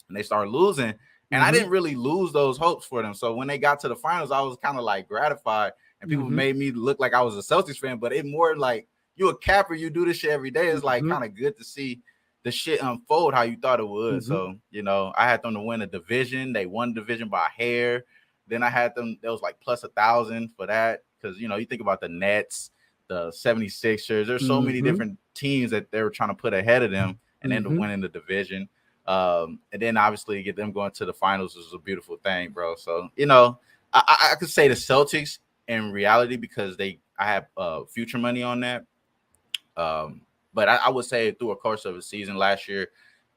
and they started losing. And I Mm-hmm. didn't really lose those hopes for them. So when they got to the finals, I was kind of like gratified, and people Mm-hmm. made me look like I was a Celtics fan. But it more like you a capper, you do this shit every day. It's like Mm-hmm. kind of good to see the shit unfold how you thought it would. Mm-hmm. So I had them to win a division. They won the division by a hair. Then I had them. There was like plus 1,000 for that because you think about the Nets, the 76ers. There's so many Mm-hmm. different teams that they were trying to put ahead of them and end up Mm-hmm. winning the division. And then obviously get them going to the finals is a beautiful thing, bro. So I could say the Celtics in reality because I have future money on that. Um, but I would say through a course of a season last year,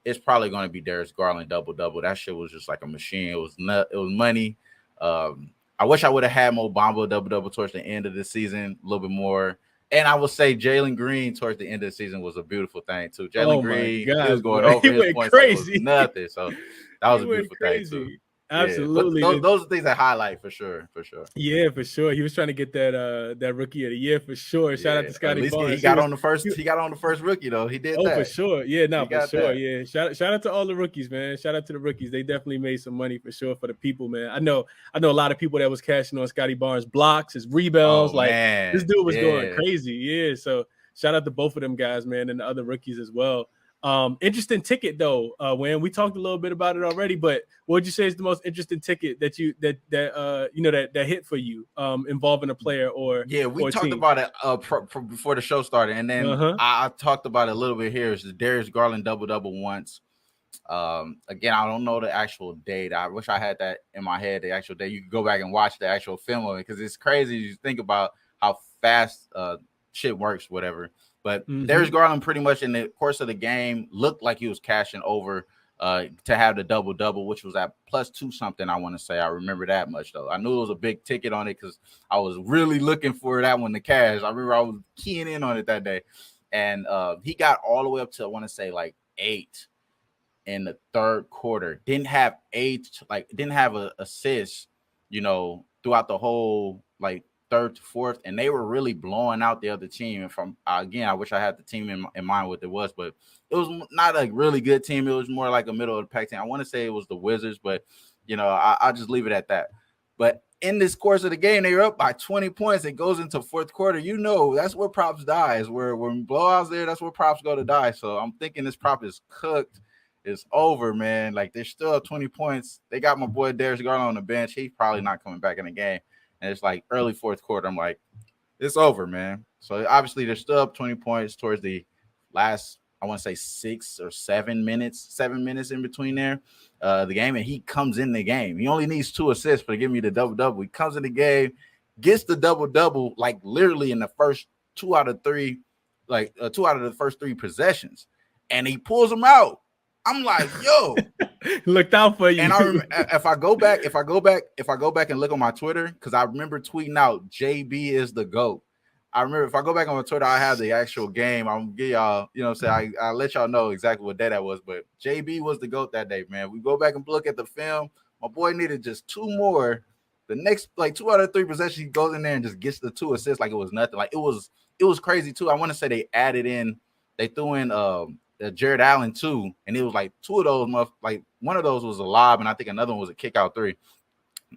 it's probably going to be Darius Garland double double. That shit was just like a machine. It was money. I wish I would have had Mo Bamba double double towards the end of the season, a little bit more. And I would say Jalen Green towards the end of the season was a beautiful thing too. Jalen Oh my Green, he was gosh, going boy. He over his went points like it was crazy. nothing. So that was He a went beautiful thing too. crazy. Yeah, but Absolutely. those are things that highlight for sure, for sure. Yeah, for sure. He was trying to get that rookie of the year for sure. Shout out Yeah, to at Scotty least he Barnes. got on the He, first. He got on the first rookie though. He did oh, for that. sure. Yeah, no, He for got sure. that. Yeah. Shout out to all the rookies, man. Shout out to the rookies. They definitely made some money for sure for the people, man. I know a lot of people that was cashing on Scotty Barnes blocks, his rebounds. Oh Like this man, dude was going yeah. crazy. Yeah. So shout out to both of them guys, man, and the other rookies as well. Interesting ticket though, when we talked a little bit about it already, but what would you say is the most interesting ticket that you that hit for you involving a player or Yeah, we or a talked team? about it before the show started, and then Uh-huh. I talked about it a little bit here. Is the Darius Garland double double once? Again, I don't know the actual date. I wish I had that in my head. The actual date. You can go back and watch the actual film of it because it's crazy. You think about how fast shit works, whatever. But Darius Mm-hmm. Garland, pretty much in the course of the game, looked like he was cashing over to have the double double, which was at plus two something. I want to say I remember that much though. I knew it was a big ticket on it because I was really looking for that one to cash. I remember I was keying in on it that day, and he got all the way up to I want to say like 8 in the third quarter. Didn't have a assist, throughout the whole like third to fourth, and they were really blowing out the other team. And from again, I wish I had the team in mind what it was, but it was not a really good team. It was more like a middle of the pack team. I want to say it was the Wizards, but I'll just leave it at that. But in this course of the game, they were up by 20 points. It goes into fourth quarter. That's where props die. Is where when blowouts there, that's where props go to die. So I'm thinking this prop is cooked. It's over, man. Like they're still up 20 points. They got my boy Darius Garland on the bench. He's probably not coming back in the game. And it's like early fourth quarter. I'm like, it's over, man. So obviously they're still up 20 points towards the last, I want to say 7 minutes in between there, the game. And he comes in the game. He only needs 2 assists for to give me the double double. He comes in the game, gets the double double, like literally in the first two out of three, like two out of the first 3 possessions, and he pulls them out. I'm like, yo. Looked out for And you. I remember if I go back and look on my Twitter, because I remember tweeting out JB is the GOAT. I remember if I go back on my Twitter, I have the actual game. I'm gonna give y'all, say I'll let y'all know exactly what day that was. But JB was the GOAT that day, man. We go back and look at the film. My boy needed just 2 more. The next like 2 out of 3 possessions, he goes in there and just gets the 2 assists like it was nothing. Like it was crazy too. I want to say they threw in Jared Allen too, and it was like two of those, like one of those was a lob, and I think another one was a kick out three.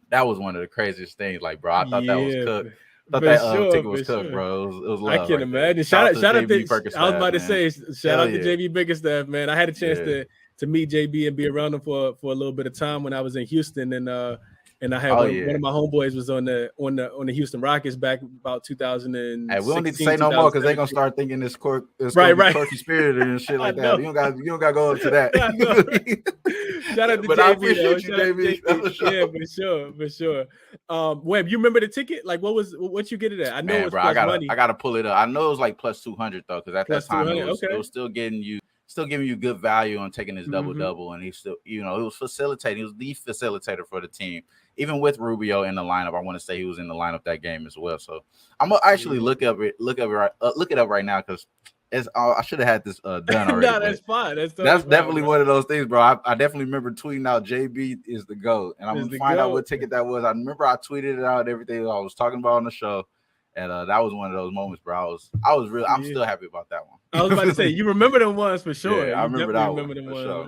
That was one of the craziest things. Like, bro, I thought that was Yeah, cooked. Thought for that sure, ticket was for cooked, sure. bro. It was I love can right there. imagine. Shout out to Shout out to JB I was Perkins, about to man. say shout Hell out to yeah. JB Bickerstaff, man. I had a chance Yeah. to meet JB and be around him for a little bit of time when I was in Houston, and I had Oh one yeah. of my homeboys was on the Houston Rockets back about Hey, we don't need to 2016, say no more because they're gonna 2017. start thinking it's gonna Right, be right. quirky spirited and shit I like that. know. You don't gotta go up to that. I know. Shout out to But I JB though. appreciate you, Shout out to JB. JB. For sure. Yeah, for sure, for sure. Webb, you remember the ticket? Like, what you get it at? I know Man, it's bro, plus money. I gotta pull it up. I know it was like plus 200 though, because at that Plus time 200. it Okay. was still giving you good value on taking his Mm-hmm. double, and he still, you know, it was facilitating. He was the facilitator for the team, even with Rubio in the lineup. I want to say he was in the lineup that game as well. So I'm gonna actually Yeah. look it up right now because it's I should have had this done already, No, but that's fine. That's totally that's fine, definitely bro. one of those things, bro. I definitely remember tweeting out JB is the GOAT. And I'm Is gonna the find out go. what ticket that was. I remember I tweeted it out, everything I was talking about on the show. And that was one of those moments, bro. I'm Yeah. still happy about that I was about to say one. you remember them ones for sure. Yeah, I You remember definitely that one remember them for ones, sure.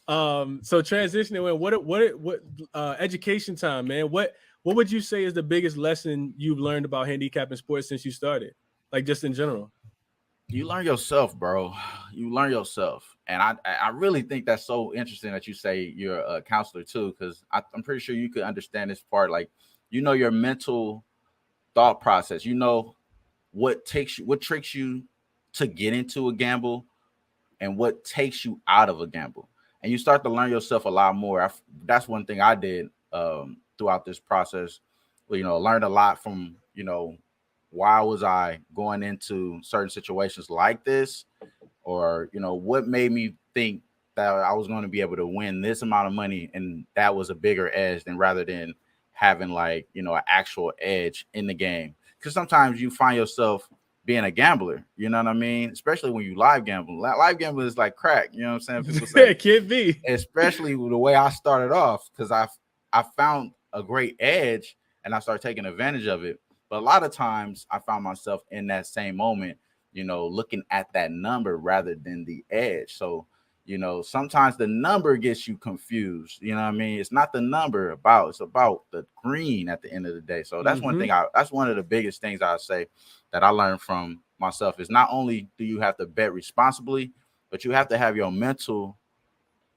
bro. So transitioning in, what education time, man? What would you say is the biggest lesson you've learned about handicapping sports since you started? Like just in general. You learn yourself, bro. You learn yourself. And I really think that's so interesting that you say you're a counselor too, because I'm pretty sure you could understand this part. Like, you know, your mental thought process, you know what tricks you to get into a gamble and what takes you out of a gamble, and you start to learn yourself a lot more. That's one thing I did throughout this process. Well, you know, learned a lot from, you know, why was I going into certain situations like this, or, you know, what made me think that I was going to be able to win this amount of money, and that was a bigger edge than rather than having, like, you know, an actual edge in the game. Because sometimes you find yourself being a gambler, you know what I mean? Especially when you live gamble. Live gambling is like crack, you know what I'm saying? People say, It can't be. especially the way I started off, because I found a great edge and I started taking advantage of it. But a lot of times I found myself in that same moment, you know, looking at that number rather than the edge. So, you know, sometimes the number gets you confused. You know what I mean? It's not the number it's about the green at the end of the day. So that's one Mm-hmm. thing that's one of the biggest things I say that I learned from myself is not only do you have to bet responsibly, but you have to have your mental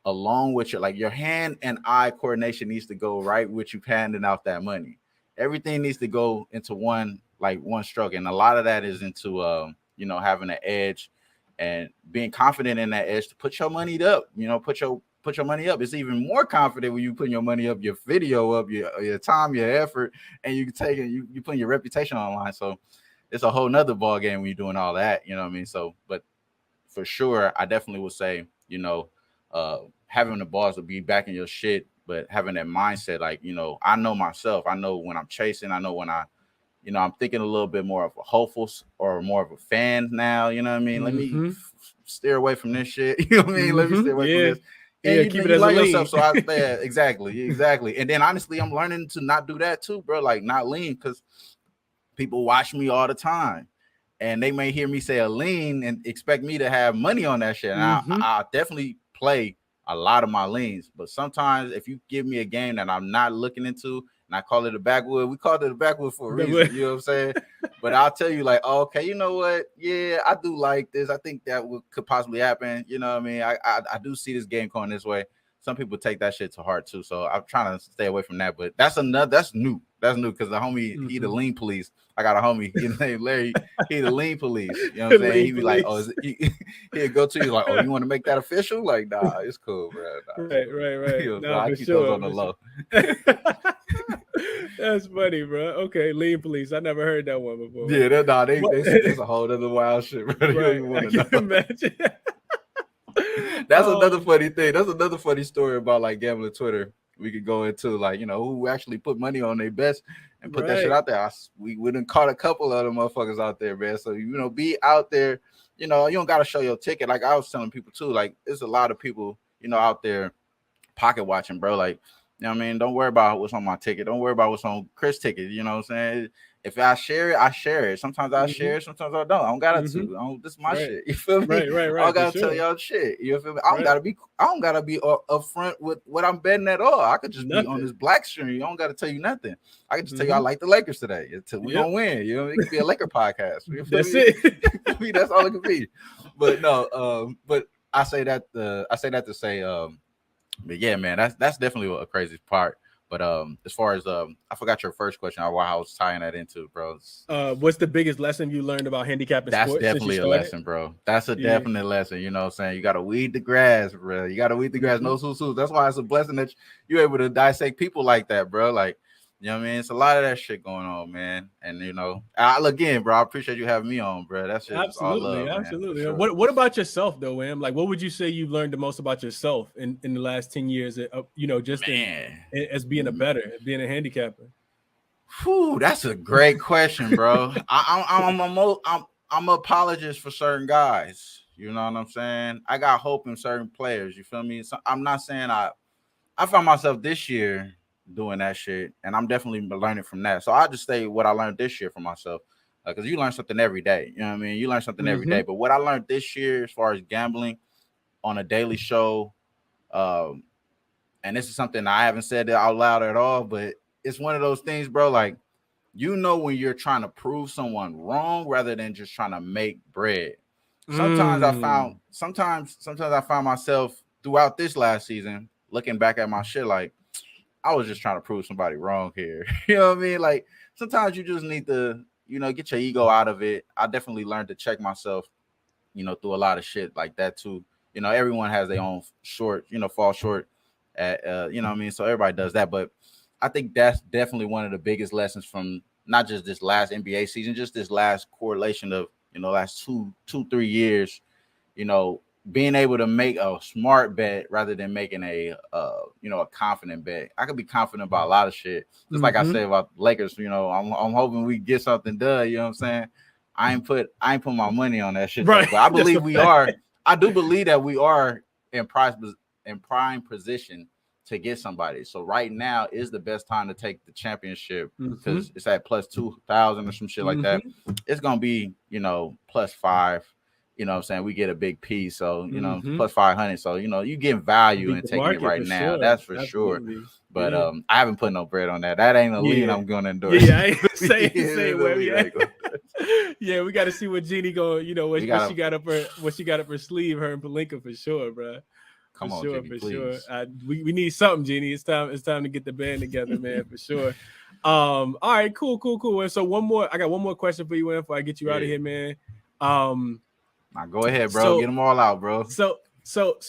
along with your hand and eye coordination needs to go right with you handing out that money. Everything needs to go into one stroke, and a lot of that is into you know, having an edge and being confident in that edge to put your money up. You know, put your money up. It's even more confident when you putting your money up, your video up, your time, your effort, and you take it, you putting your reputation online. So it's a whole nother ball game when you're doing all that. You know what I mean? So, but for sure, I definitely would say, you know, having the balls to be back in your shit, but having that mindset, like, you know, I know myself. I know when I'm chasing. I know when you know, I'm thinking a little bit more of a hopeful or more of a fan now. You know what I mean? Let me Mm-hmm. steer away from this shit. You know what I mean? Let me Mm-hmm. stay away from Yeah. this. And Yeah. Keep it you as a learn lean. yourself. So yeah, exactly. And then honestly, I'm learning to not do that too, bro. Like not lean, because people watch me all the time and they may hear me say a lean and expect me to have money on that shit. And Mm-hmm. I definitely play a lot of my leans, but sometimes if you give me a game that I'm not looking into and I call it a backwood, we called it a backwood for a reason. You know what I'm saying? But I'll tell you, like, oh, okay, you know what? Yeah, I do like this. I think that could possibly happen. You know what I mean? I do see this game going this way. Some people take that shit to heart too, so I'm trying to stay away from that. But that's new. That's new because the homie, he the Mm-hmm. lean police. I got a homie, his name Larry. He the lean police. You know what I'm saying? Lean He be like, oh, police. he'd go to you like, oh, you want to make that official? Like, nah, it's cool, bro. Nah, it's Right, cool. right, right. You know, No, I for keep those sure. on the low. That's funny, bro. Okay, lean police. I never heard that one before, man. Yeah, What? that's a whole other wild shit, bro. You don't Right, even I want to can know. imagine. That's another um, funny thing. That's another funny story about like gambling Twitter. We could go into, like, you know, who actually put money on their bets and put that shit right. out there. We wouldn't caught a couple of them motherfuckers out there, man. So, you know, be out there. You know, you don't gotta show your ticket. Like I was telling people too. Like there's a lot of people, you know, out there pocket watching, bro. Like, you know what I mean? Don't worry about what's on my ticket. Don't worry about what's on Chris' ticket. You know what I'm saying? If I share it, I share it. Sometimes I Mm-hmm. share it, sometimes I don't. I don't gotta Mm-hmm. this is my Right. shit. You feel me? I Right. don't For gotta tell sure. y'all shit. You feel me? Right. I don't gotta be upfront with what I'm betting at all. I could just be on Nothing. this black stream. I don't gotta tell you nothing. I can just tell you I Mm-hmm. like the Lakers today. Until we Yep. gonna win. You know, it could be a Laker podcast. You feel That's me? it. I mean, that's all it could be. But no, but I say that to say, but yeah, man, that's definitely a crazy part. But as far as I forgot your first question. Why I was tying that into, bro. What's the biggest lesson you learned about handicapping That's sports since you definitely a started? lesson, bro. That's a Yeah. definite lesson. You know what I'm saying? You got to weed the grass, bro. You got to weed the grass. Mm-hmm. No susus. That's why it's a blessing that you're able to dissect people like that, bro. Like, you know what I mean? It's a lot of that shit going on, man. And, you know, again, bro, I appreciate you having me on, bro. That shit is all Absolutely, love, man, for absolutely. sure. What about yourself though, Wham? Like, what would you say you've learned the most about yourself in the last 10 years? You know, just Man. as being a better, being a handicapper. Whew, that's a great question, bro. I'm an apologist for certain guys. You know what I'm saying? I got hope in certain players. You feel me? So I'm not saying I found myself this year doing that shit, and I'm definitely learning from that. So I just say what I learned this year for myself, because you learn something every day. You know what I mean? You learn something every Mm-hmm. day. But what I learned this year, as far as gambling on a daily show, um, and this is something I haven't said it out loud at all, but it's one of those things, bro. Like, you know, when you're trying to prove someone wrong rather than just trying to make bread. Mm. Sometimes I found myself throughout this last season looking back at my shit like I was just trying to prove somebody wrong here. You know what I mean? Like, sometimes you just need to, you know, get your ego out of it. I definitely learned to check myself, you know, through a lot of shit like that too. You know, everyone has their own fall short at, you know what I mean? So everybody does that. But I think that's definitely one of the biggest lessons from not just this last NBA season, just this last correlation of, you know, last 3 years, you know, being able to make a smart bet rather than making you know, a confident bet. I could be confident about a lot of shit. Just like I Mm-hmm. said about Lakers, you know, I'm hoping we get something done, you know what I'm saying? I ain't put my money on that shit though, Right. but I That's believe a we fact. are. I do believe that we are in prime position to get somebody. So right now is the best time to take the championship Mm-hmm. because it's at plus 2,000 or some shit like that. Mm-hmm. It's gonna be, you know, plus 5. You know what I'm saying? We get a big piece. So, you know, Mm-hmm. plus 500. So, you know, you getting value Beat in the taking it market right for now. sure. That's for sure. Absolutely. But Yeah. I haven't put no bread on that. That ain't a lean Yeah. I'm gonna Yeah, endorse. yeah. I ain't say Ain't a where we lean I at. ain't gonna endorse. Yeah, we got to see what Jeannie go. You know We what she gotta got up her sleeve. Her and Palinka for sure, bro. For come on, sure, Jenny, for sure. please. We need something, Jeannie. It's time to get the band together, man, for sure. All right, cool. And so I got one more question for you, man, before I get you out of Yeah. here, man. Um, Now go ahead, bro. Get so them all out, bro.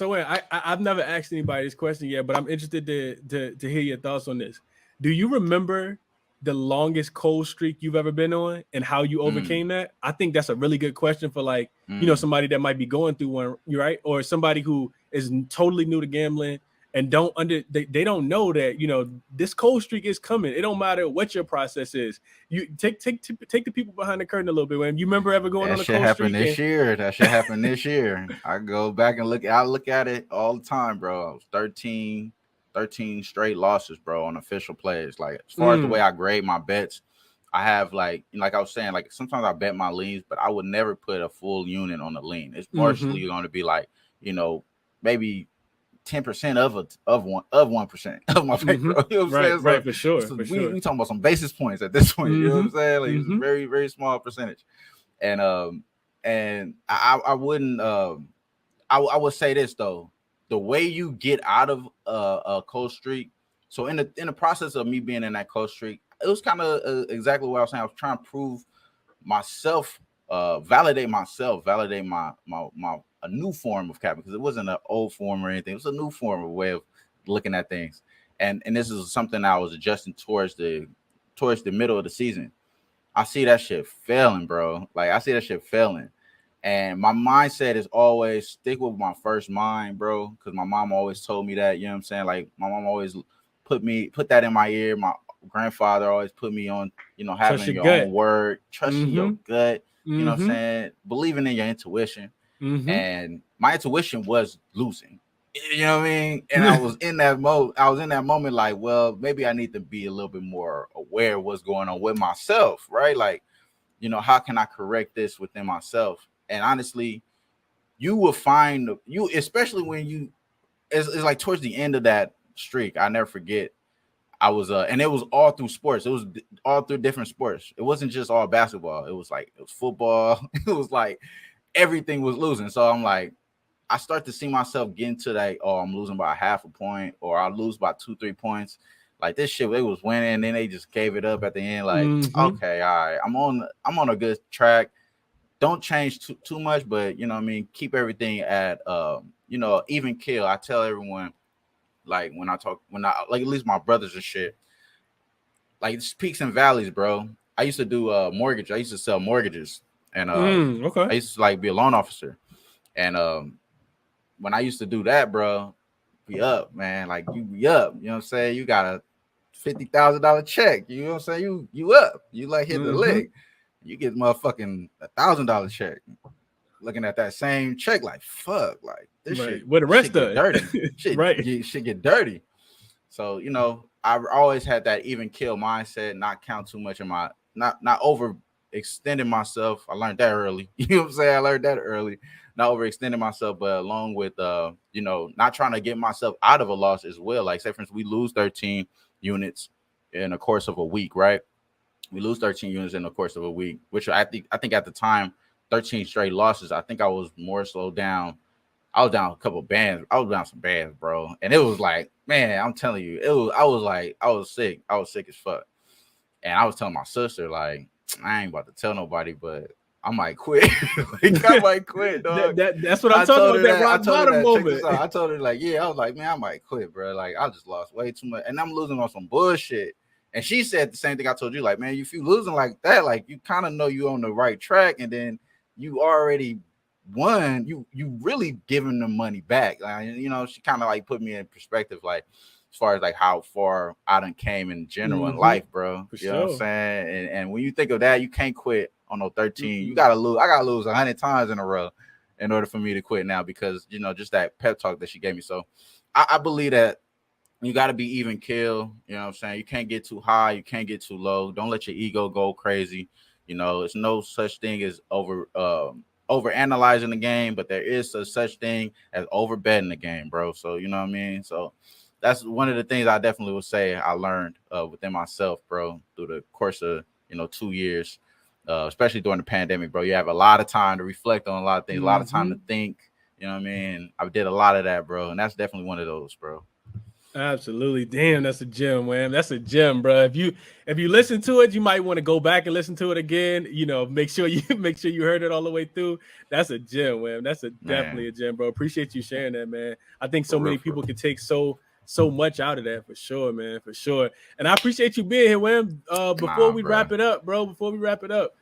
wait, I've never asked anybody this question yet, but I'm interested to hear your thoughts on this. Do you remember the longest cold streak you've ever been on and how you Mm, overcame that? I think that's a really good question for, like, you know, mm. somebody that might be going through one, right? Or somebody who is totally new to gambling and they don't know that, you know, this cold streak is coming. It don't matter what your process is. You take the people behind the curtain a little bit. When you remember ever going That on a shit cold happened streak this year. That shit happened this year. I go back and I look at it all the time, bro. I was 13 straight losses, bro, on official plays. Like, as far as the way I grade my bets, I have like I was saying, like, sometimes I bet my leans, but I would never put a full unit on the lean. It's partially going to be like, you know, maybe 10% of 1% of my bankroll. You know what I'm saying? Right, So, for sure, so for we sure. talking about some basis points at this point. You know what Mm-hmm. I'm saying? Like, it's a Mm-hmm. very, very small percentage. And I wouldn't I would say this though, the way you get out of a cold streak. So in the process of me being in that cold streak, it was kind of exactly what I was saying. I was trying to prove myself, validate myself, validate my a new form of capping, because it wasn't an old form or anything. It was a new form of way of looking at things, and this is something I was adjusting towards the middle of the season. I see that shit failing, bro. Like, I see that shit failing. And my mindset is always stick with my first mind, bro. Because my mom always told me that, you know what I'm saying? Like, my mom always put that in my ear. My grandfather always put me on, you know, Trust having your your own gut. word, trusting Mm-hmm. your gut, you know what I'm Mm-hmm. saying? Believing in your intuition. Mm-hmm. And my intuition was losing. You know what I mean? And I was in that mode. I was in that moment like, well, maybe I need to be a little bit more aware of what's going on with myself, right? Like, how can I correct this within myself? And honestly, you will find you, especially when it's like towards the end of that streak. I never forget. I was and it was all through sports. It was all through different sports. It wasn't just all basketball. It was like it was football. It was like everything was losing. So I'm like, I start to see myself getting to that. Oh, I'm losing by half a point, or I lose by 2-3 points. Like this shit, they was winning, and then they just gave it up at the end. Like, Mm-hmm. okay, all right, I'm on a good track. Don't change too much, but you know what I mean. Keep everything at even kill. I tell everyone, like when I like at least my brothers and shit, like it's peaks and valleys, bro. I used to do mortgage. I used to sell mortgages, and Okay. I used to like be a loan officer. And when I used to do that, bro, be up, man. Like you be up. You know what I'm saying? You got a $50,000 check. You know what I'm saying? You up. You like hit the Mm-hmm. leg. You get motherfucking $1,000 check. Looking at that same check, like fuck, like this Right. shit, Where the shit rest get of dirty. it? Right. Shit get dirty. So I've always had that even kill mindset, not count too much of my, not over extending myself. I learned that early. You know what I'm saying? I learned that early. Not overextending myself, but along with not trying to get myself out of a loss as well. Like say for instance, we lose 13 units in the course of a week, right? We lose 13 units in the course of a week, which I think at the time, 13 straight losses. I think I was more slowed down. I was down a couple bands. I was down some bands, bro. And it was like, man, I'm telling you, it was. I was like, I was sick. I was sick as fuck. And I was telling my sister, like, I ain't about to tell nobody, but I might quit. Like, I might quit, dog. That's what I'm I talking told about. her That that. I rock told her bottom that. Check this moment. out. I told her like, yeah. I was like, man, I might quit, bro. Like, I just lost way too much, and I'm losing on some bullshit. And she said the same thing I told you. Like, man, if you losing like that, like you kind of know you on the right track, and then you already won. You really giving the money back. Like, she kind of like put me in perspective, like as far as like how far I done came in general in Mm-hmm. life, bro. For You know what I'm sure. saying? And when you think of that, you can't quit on no 13. You Mm-mm. gotta lose. I gotta lose 100 times in a row in order for me to quit now because just that pep talk that she gave me. So I believe that you got to be even kill. You know what I'm saying? You can't get too high. You can't get too low. Don't let your ego go crazy. It's no such thing as over analyzing the game, but there is a such thing as over betting the game, bro. So you know what I mean. So that's one of the things I definitely would say I learned within myself, bro, through the course of 2 years, especially during the pandemic, bro. You have a lot of time to reflect on a lot of things, a lot of time to Mm-hmm. think. You know what I mean? I did a lot of that, bro, and that's definitely one of those, bro. Absolutely. Damn, that's a gem, man. That's a gem, bro. If you listen to it, you might want to go back and listen to it again. Make sure you make sure you heard it all the way through. That's a gem, man. That's a definitely Man, a gem, bro. Appreciate you sharing that, man. I think for so real, many for people real. can take so much out of that for sure, man. For sure. And I appreciate you being here, man. Before Nah, we bro. wrap it up, bro. Before we wrap it up,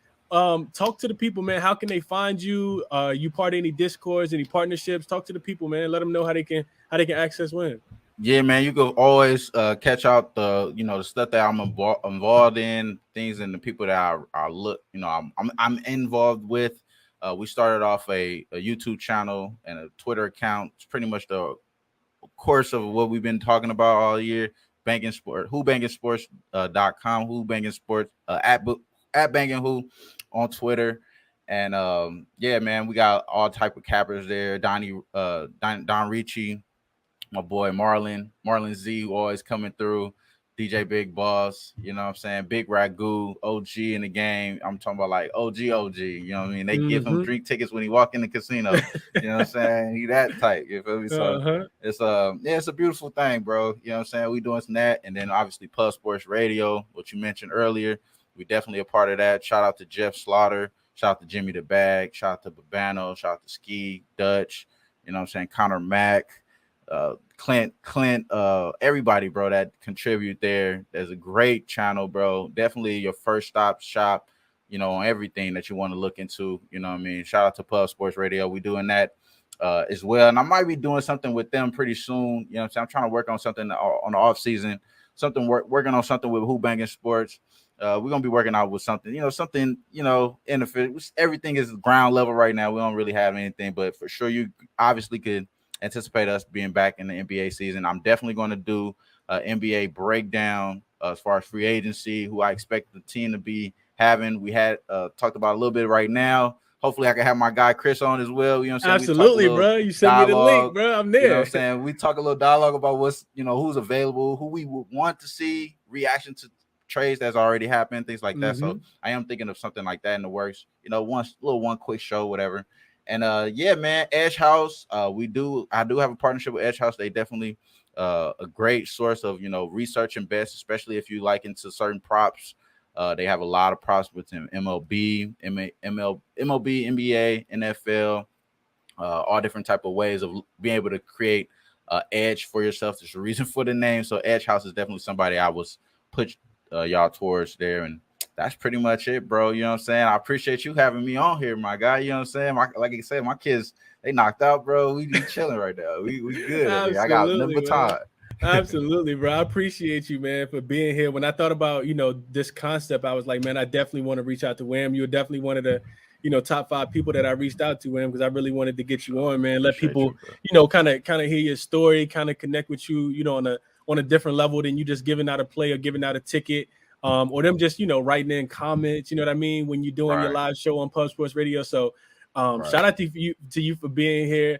talk to the people, man. How can they find you? You part of any discords, any partnerships? Talk to the people, man. Let them know how they can access Win. Yeah, man, you can always catch out the stuff that I'm involved in, things and the people that I look, I'm involved with. We started off a YouTube channel and a Twitter account. It's pretty much the course of what we've been talking about all year. Banking sport, whobankingsports.com, who banking sports at banking who on Twitter. And yeah, man, we got all type of cappers there. Don Ricci, my boy Marlon Z, who always coming through. DJ Big Boss, you know what I'm saying? Big Ragu, OG in the game. I'm talking about like OG. You know what I mean? They give him Mm-hmm. drink tickets when he walk in the casino. You know what I'm saying? He that type. You feel me? So Uh-huh. it's yeah, it's a beautiful thing, bro. You know what I'm saying? We doing some that, and then obviously Pub Sports Radio, what you mentioned earlier. We definitely a part of that. Shout out to Jeff Slaughter. Shout out to Jimmy the Bag. Shout out to Babano. Shout out to Ski Dutch. You know what I'm saying? Connor Mack. Clint, everybody, bro, that contribute there. There's a great channel, bro. Definitely your first stop shop, on everything that you want to look into. You know what I mean? Shout out to Pub Sports Radio. We doing that as well. And I might be doing something with them pretty soon. You know what I'm saying? I'm trying to work on something on the off season, working on something with Who Banging Sports. We're gonna be working out with something, in the everything is ground level right now. We don't really have anything, but for sure you obviously could anticipate us being back in the NBA season. I'm definitely going to do an NBA breakdown as far as free agency, who I expect the team to be having. We had talked about a little bit right now. Hopefully, I can have my guy Chris on as well. You know what I'm saying? We talk a Absolutely, little bro. You send me the link, dialogue. bro. I'm You know what I'm there. saying? We talk a little dialogue about what's, who's available, who we would want to see, reaction to trades that's already happened, things like that. So I am thinking of something like that in the works. One quick show, whatever. And yeah, man, Edge House. I do have a partnership with Edge House. They definitely a great source of research and bets, especially if you like into certain props. They have a lot of props within MLB, NBA, NFL, all different type of ways of being able to create edge for yourself. There's a reason for the name. So Edge House is definitely somebody I was put y'all towards there. And that's pretty much it, bro. You know what I'm saying? I appreciate you having me on here, my guy. You know what I'm saying? Like I said, my kids, they knocked out, bro. We chilling right now. We good over here. I got Absolutely, number man. time. Absolutely, bro. I appreciate you, man, for being here. When I thought about, this concept, I was like, man, I definitely want to reach out to Wham. You're definitely one of the, top 5 people that I reached out to, Wham, because I really wanted to get you on, man. Let Appreciate people, you, bro. kind of hear your story, kind of connect with you, on a different level than you just giving out a play or giving out a ticket. Or them just, writing in comments, you know what I mean, when you're doing your Right, live show on Pub Sports Radio. So right. shout out to you for being here.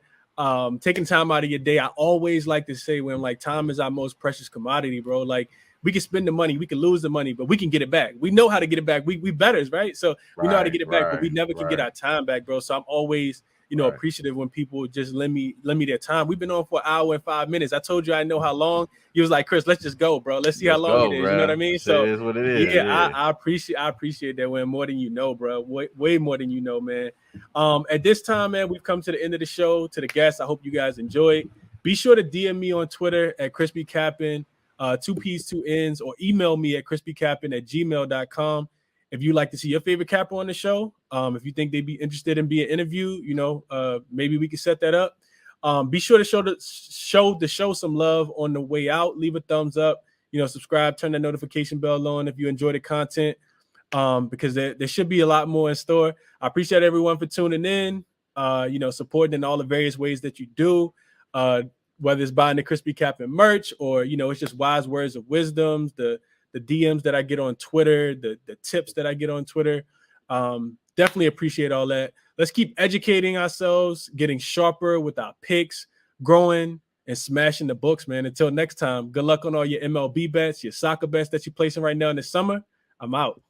Taking time out of your day. I always like to say, when like, time is our most precious commodity, bro. Like, we can spend the money, we can lose the money, but we can get it back. We know how to get it back. We betters, right? So we know how to Right, get it back, but right, we never can get right, our time back, bro. So I'm always, right. appreciative when people just lend me their time. We've been on for an hour and 5 minutes. I told you I know how long. You was like, Chris, let's just go, bro. Let's see how Let's long it go, is. You know what I bro. mean? Shit So is what it is. yeah, Yeah. I appreciate that, man, more than you know, bro. Way more than you know, man. At this time, man, we've come to the end of the show. To the guests, I hope you guys enjoyed. Be sure to DM me on Twitter at Crispy Cappin, 2P's, 2N's, or email me at crispycappin@gmail.com. If you'd like to see your favorite capper on the show, if you think they'd be interested in being interviewed, maybe we can set that up. Be sure to show the show some love on the way out. Leave a thumbs up. Subscribe, turn the notification bell on if you enjoy the content. Because there should be a lot more in store. I appreciate everyone for tuning in, supporting in all the various ways that you do, whether it's buying the Crispy Captain merch or, it's just wise words of wisdoms, the DMs that I get on Twitter, the tips that I get on Twitter. Definitely appreciate all that. Let's keep educating ourselves, getting sharper with our picks, growing and smashing the books, man. Until next time, good luck on all your MLB bets, your soccer bets that you're placing right now in the summer. I'm out.